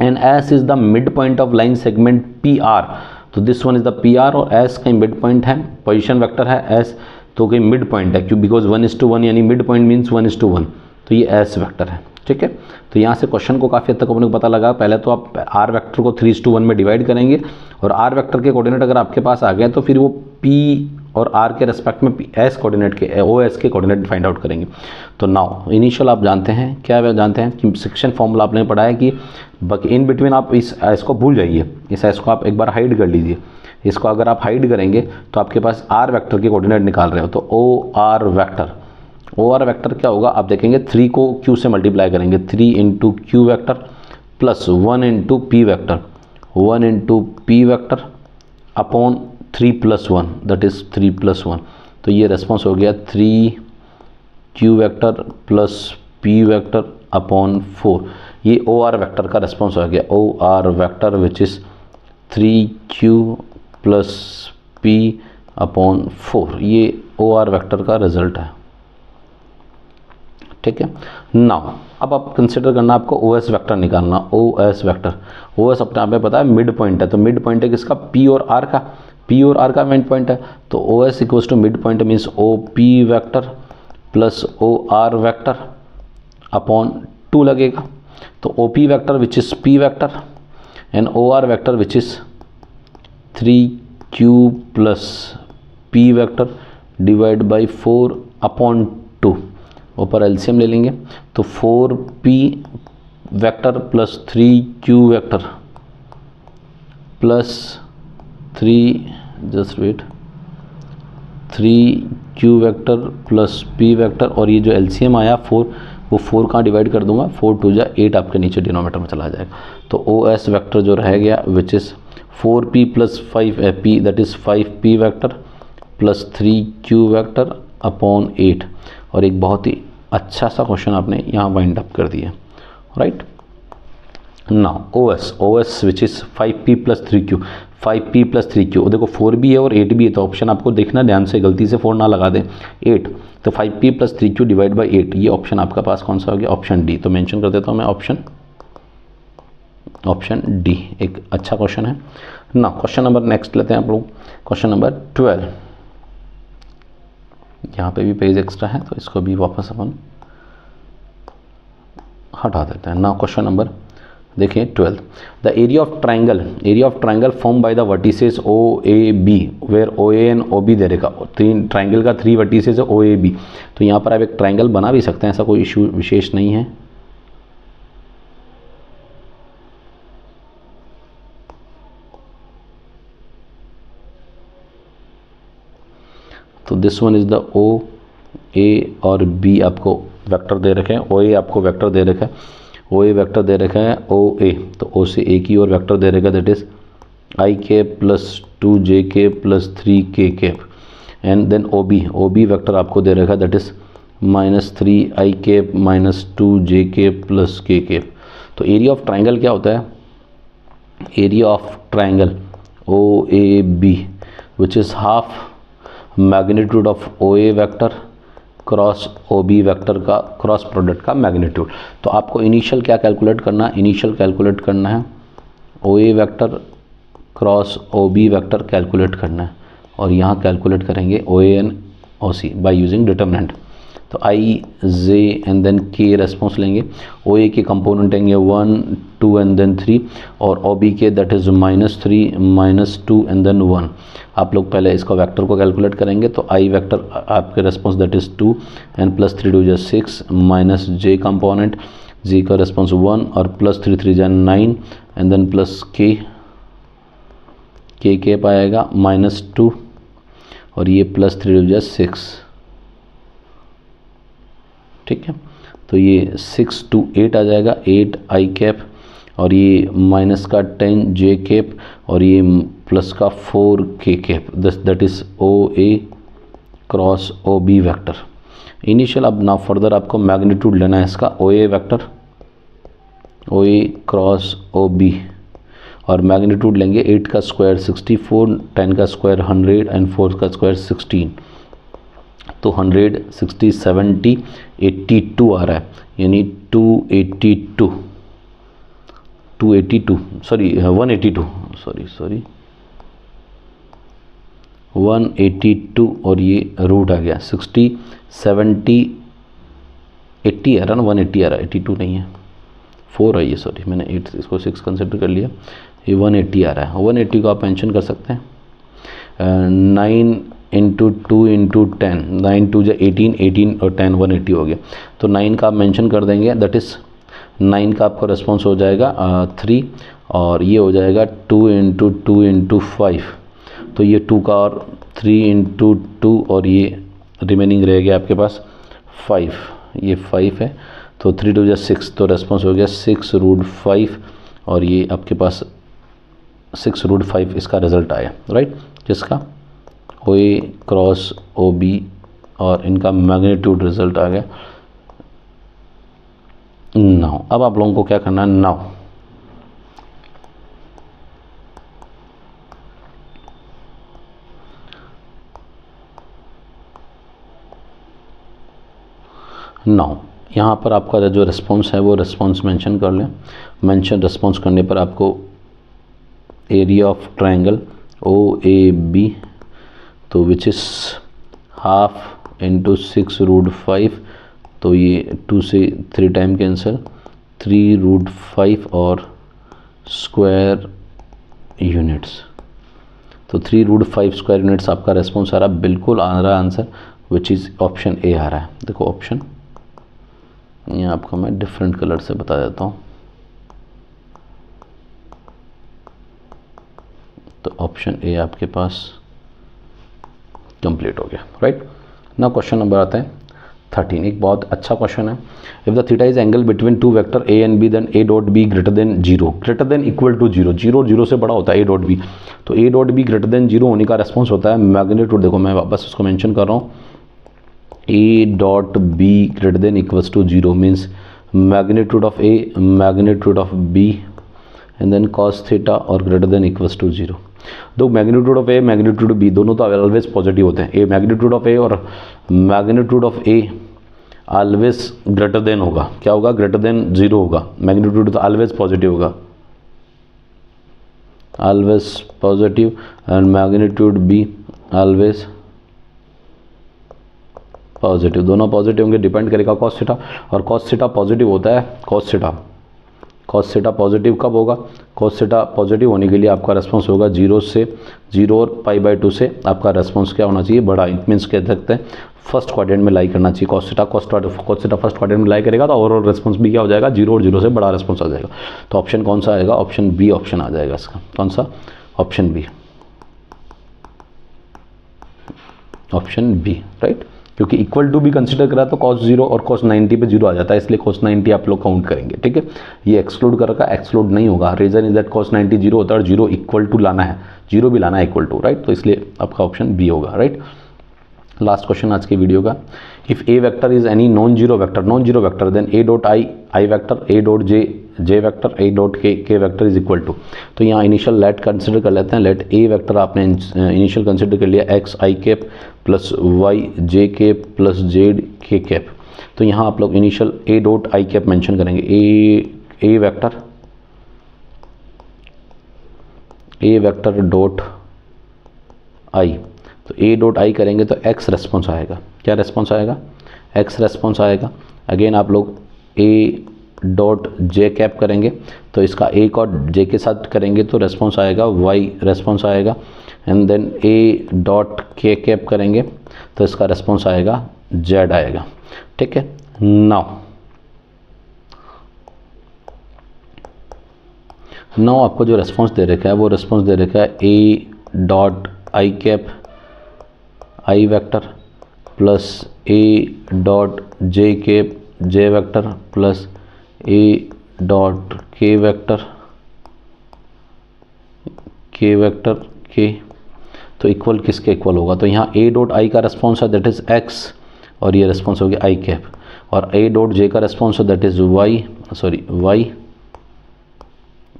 Speaker 1: And S is the mid point of line segment P R, तो this one is the P R और एस कहीं मिड पॉइंट है, पोजिशन वेक्टर है एस तो कहीं मिड पॉइंट है क्यों, बिकॉज 1:1 यानी मिड पॉइंट मीन्स 1:1, तो ये एस वेक्टर है, ठीक है। तो यहाँ से क्वेश्चन को काफ़ी हद तक अपने को पता लगा। पहले तो आप आर वेक्टर को 3:1 में डिवाइड करेंगे और आर वेक्टर के कोऑर्डिनेट अगर आपके पास आ गए तो फिर वो पी और आर के रेस्पेक्ट में एस कोऑर्डिनेट के ओ एस के कोऑर्डिनेट फाइंड आउट करेंगे। तो नाउ इनिशियल आप जानते हैं क्या जानते हैं कि सेक्शन फॉर्मूला आपने पढ़ा है कि इन बिटवीन आप इस एस को भूल जाइए, इस एस को आप एक बार हाइड कर लीजिए। इसको अगर आप हाइड करेंगे तो आपके पास आर वेक्टर के कोऑर्डिनेट निकाल रहे हो तो ओ आर वेक्टर क्या होगा आप देखेंगे 3 को q से मल्टीप्लाई करेंगे, 3 into Q vector plus 1 into P vector, 1 into P vector upon 3 + 1 that is 3 + 1। तो ये रेस्पॉन्स हो गया 3 Q vector plus P vector upon 4। ये ओ आर वैक्टर का रेस्पॉन्स हो गया, O R vector which is 3q plus P upon 4। ये ओ आर वैक्टर का रिजल्ट है, ठीक है। नाउ अब आप कंसिडर करना आपको ओ एस वैक्टर निकालना। O S vector, O S अपने आप में पता है मिड पॉइंट है, तो मिड पॉइंट है किसका, पी और आर का, पी और आर का मिड पॉइंट है। तो O S equals to mid point means O P vector plus O R vector upon 2 लगेगा। तो O P vector which is P vector and O R vector which is 3q plus P vector divide by 4 upon 2। ऊपर एलसीएम ले लेंगे तो 4p vector plus 3q vector plus 3q vector plus p vector और ये जो एलसीएम आया 4, वो 4 कहाँ डिवाइड कर दूंगा, 4 2 जा 8 आपके नीचे डिनोमीटर में चला जाएगा। तो ओ एस वैक्टर जो रह गया which is 4p plus 5p that is 5p vector plus 3q vector upon 8। और एक बहुत ही अच्छा सा क्वेश्चन आपने यहाँ वाइंड अप कर दिया, right. Now O S which is 5p plus 3q, 5p plus 3q, देखो 4b है और 8b है तो ऑप्शन आपको देखना ध्यान से, गलती से 4 ना लगा दें, 8। तो 5p plus 3q divide by 8, ये ऑप्शन आपका पास कौन सा हो गया, ऑप्शन डी। तो मेंशन कर देता हूँ मैं ऑप्शन डी, एक अच्छा क्वेश्चन है ना। क्वेश्चन नंबर नेक्स्ट लेते हैं आप लोग, क्वेश्चन नंबर 12। यहाँ पे भी पेज एक्स्ट्रा है तो इसको भी वापस अपन हटा देते हैं ना। क्वेश्चन नंबर देखिए 12। The area of triangle form by the vertices O A B where O A and O B दे रखा, ट्राइंगल का 3 वर्टिसेस है ओ ए बी। तो यहाँ पर आप एक ट्राइंगल बना भी सकते हैं, ऐसा कोई इशू विशेष नहीं है। तो दिस वन इज़ द ओ ए और बी आपको वेक्टर दे रखे हैं, ओ ए आपको वेक्टर दे रखा है, ओ ए वेक्टर दे रखा है ओ ए, तो ओ से ए की और वेक्टर दे रखा है that is I cap plus 2j cap plus 3k cap. And then O B vector आपको दे रखा है that is -3i cap minus 2j cap plus k cap. तो एरिया ऑफ ट्राइंगल क्या होता है, area of triangle O A B which is half magnitude of O A vector cross O B vector का क्रॉस प्रोडक्ट का मैग्नीट्यूड। तो आपको इनिशियल क्या कैलकुलेट करना है, इनिशियल कैलकुलेट करना है O A vector cross O B vector calculate करना है और यहाँ कैलकुलेट करेंगे O A and O C by using determinant. तो I J and then K response लेंगे। ओ ए के कंपोनेंट आएंगे 1 2 एंड देन 3, और ओ बी के दैट इज़ -3 -2 एंड देन 1। आप लोग पहले इसका वेक्टर को कैलकुलेट करेंगे, तो आई वेक्टर आपके response that is 2 and +3 2 = 6 minus J component, जी का रेस्पॉन्स 1 और +3 3 = 9 एंड देन प्लस के पाएगा -2 और ये +3 2 = 6। ठीक है, तो ये 6 to 8 आ जाएगा, 8 आई कैप और ये माइनस का 10 जे कैप और ये प्लस का 4 K cap, that is O A cross O B vector. Initial अब ना फर्दर आपको मैग्नीट्यूड लेना है इसका, O A vector O A cross O B, और मैग्नीट्यूड लेंगे 8 का स्क्वायर 64, 10 का स्क्वायर 100 एंड 4 का स्क्वायर 16, तो 100 60 70 82 आ रहा है, यानी 182 182 और ये रूट आ गया 60 70 80 आ रहा ना, 180 आ रहा है, 82 नहीं है, 4 है ये, सॉरी मैंने 8 इसको 6 कंसिडर कर लिया, ये 180 आ रहा है। 180 को आप मेंशन कर सकते हैं 9 × 2 × 10, 9 2 = 18, 18 और 10 180 हो गया, तो 9 का आप मेंशन कर देंगे, दैट इज़ 9 का आपका रिस्पॉन्स हो जाएगा 3 और ये हो जाएगा 2 × 2 × 5, तो ये 2 का और 3 × 2 और ये रिमेनिंग रह गया आपके पास 5, ये 5 है, तो 3 2 = 6, तो रेस्पॉन्स हो गया 6√5 और ये आपके पास 6√5 इसका रिज़ल्ट आया, राइट, जिसका ओ ए क्रॉस ओ बी और इनका मैग्नीट्यूड रिजल्ट आ गया। नाउ अब आप लोगों को क्या करना है, नाउ यहाँ पर आपका जो रिस्पॉन्स है वो रिस्पॉन्स मेंशन कर लें। मेंशन रिस्पॉन्स करने पर आपको area of triangle O A B, तो विच इज़ हाफ × 6√5, तो ये 2 से 3 टाइम कैंसिल, 3√5 और स्क्वायर यूनिट्स, तो 3√5 स्क्वायर यूनिट्स आपका रेस्पॉन्स आ रहा है, बिल्कुल आ रहा है answer, which is option A आ रहा है। देखो ऑप्शन, ये आपको मैं डिफरेंट कलर से बता देता हूँ, तो ऑप्शन ए आपके पास कंप्लीट हो गया, राइट। ना क्वेश्चन नंबर आता है 13, एक बहुत अच्छा क्वेश्चन है। If the theta is angle between two vector A and B, then A dot B greater than 0, greater than equal to 0, 0 से बड़ा होता है ए डॉट बी, तो A dot B greater than 0 होने का रेस्पॉन्स होता है मैग्नीट्यूड। देखो मैं वापस उसको मेंशन कर रहा हूँ, A dot B greater than equals to 0 means magnitude of A magnitude of B and then cos theta और ग्रेटर देन इक्वल्स टू 0। दो magnitude of A magnitude of B दोनों तो ऑलवेज पॉजिटिव होते हैं, ए मैग्नीट्यूड ऑफ ए और magnitude of a always greater than होगा, क्या होगा, ग्रेटर देन 0 होगा, मैग्नीट्यूड तो ऑलवेज पॉजिटिव होगा, always positive, and magnitude be always positive, दोनों पॉजिटिव होंगे, डिपेंड करेगा कॉस थीटा, और कॉस थीटा पॉजिटिव होता है, कॉस थीटा पॉजिटिव कब होगा, कॉस थीटा पॉजिटिव होने के लिए आपका रेस्पॉन्स होगा 0 से 0 और π/2 से आपका रेस्पॉन्स क्या होना चाहिए, बड़ा, इट मीन्स कह सकते हैं फर्स्ट क्वाड्रेंट में लाई करना चाहिए, कॉस थीटा फर्स्ट क्वाड्रेंट में लाई करेगा तो ओवरऑल रेस्पॉन्स भी क्या हो जाएगा, 0 और 0 से बड़ा रेस्पॉन्स आ जाएगा। तो ऑप्शन कौन सा आएगा, ऑप्शन बी ऑप्शन आ जाएगा इसका, कौन सा, option B, option B, right, क्योंकि इक्वल टू भी कंसीडर करा तो cos 0 और cos 90 पे 0 आ जाता है, इसलिए cos 90 आप लोग काउंट करेंगे, ठीक है। ये एक्सक्लूड कर रखा, एक्सक्लूड नहीं होगा, रीजन इज दैट cos 90 0 होता है और 0 इक्वल टू लाना है, 0 भी लाना है इक्वल टू, राइट, तो इसलिए आपका ऑप्शन बी होगा, राइट। लास्ट क्वेश्चन आज की वीडियो का, if A vector is any non zero vector then A dot I vector, A dot J vector, A dot K vector is equal to, तो यहाँ इनिशियल लेट कंसिडर कर लेते हैं, लेट ए वेक्टर आपने इनिशियल कंसिडर कर लिया एक्स आई कैप प्लस वाई जे कैप प्लस जेड के कैप, तो यहाँ आप लोग initial A dot i cap mention करेंगे, ए वेक्टर डॉट आई, तो ए डॉट आई करेंगे तो एक्स रेस्पॉन्स आएगा, क्या रेस्पॉन्स आएगा, x रेस्पॉन्स आएगा। अगेन आप लोग a डॉट जे कैप करेंगे तो इसका एक और जे के साथ करेंगे तो रेस्पॉन्स आएगा y रेस्पॉन्स आएगा। एंड देन a डॉट के कैप करेंगे तो इसका रेस्पॉन्स आएगा z आएगा। ठीक है, नाउ आपको जो रेस्पॉन्स दे रखा है वो रेस्पॉन्स दे रखा है a dot i cap I vector plus a dot J cap J vector plus a dot K vector के, तो इक्वल किसके इक्वल होगा? तो यहाँ a डॉट आई का रेस्पॉन्स है दैट इज़ x और ये रेस्पॉन्स हो गया आई कैप, और a डॉट जे का रेस्पॉन्स है दैट इज़ y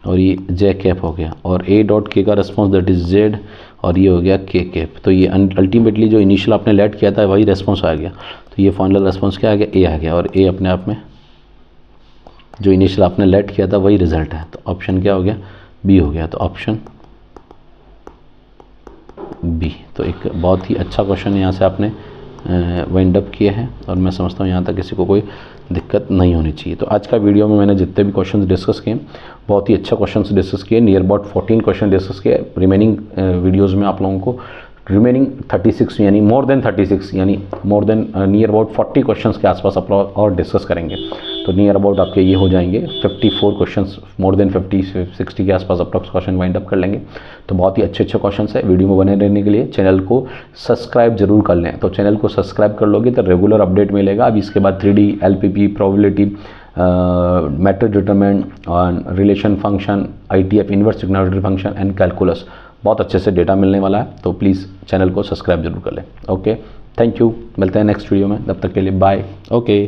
Speaker 1: और ये जे कैप हो गया, और a डॉट के का रेस्पॉन्स दैट इज़ z और ये हो गया के कैप। तो ये अल्टीमेटली जो इनिशियल आपने लेट किया था वही रेस्पॉन्स आ गया। तो ये फाइनल रेस्पॉन्स क्या आ गया? a आ गया, और a अपने आप में जो इनिशियल आपने लेट किया था वही रिजल्ट है। तो ऑप्शन क्या हो गया? बी हो गया। तो ऑप्शन बी। तो एक बहुत ही अच्छा क्वेश्चन यहाँ से आपने वाइंड अप किया है, और मैं समझता हूँ यहाँ तक किसी को कोई दिक्कत नहीं होनी चाहिए। तो आज का वीडियो में मैंने जितने भी क्वेश्चंस डिस्कस किए बहुत ही अच्छा क्वेश्चंस डिस्कस किए, नियर अबाउट 14 क्वेश्चन डिस्कस किए। रिमेनिंग वीडियोज़ में आप लोगों को रिमेनिंग 36 यानी मोर देन 36 यानी more than near about 40 questions के आसपास आप लोग और डिस्कस करेंगे। तो नियर अबाउट आपके ये हो जाएंगे 54 क्वेश्चंस, मोर देन 50-60 के आसपास अप्रॉक्स क्वेश्चन वाइंड अप कर लेंगे। तो बहुत ही अच्छे क्वेश्चंस है। वीडियो में बने रहने के लिए चैनल को सब्सक्राइब जरूर कर लें। तो चैनल को सब्सक्राइब कर लोगे तो रेगुलर अपडेट मिलेगा। अब इसके बाद 3D LPP probability, matrix determinant और relation function, ITF inverse trigonometry function and calculus बहुत अच्छे से डेटा मिलने वाला है। तो प्लीज़ चैनल को सब्सक्राइब जरूर कर लें। Okay, thank you. मिलते हैं नेक्स्ट वीडियो में, तब तक के लिए बाय। ओके।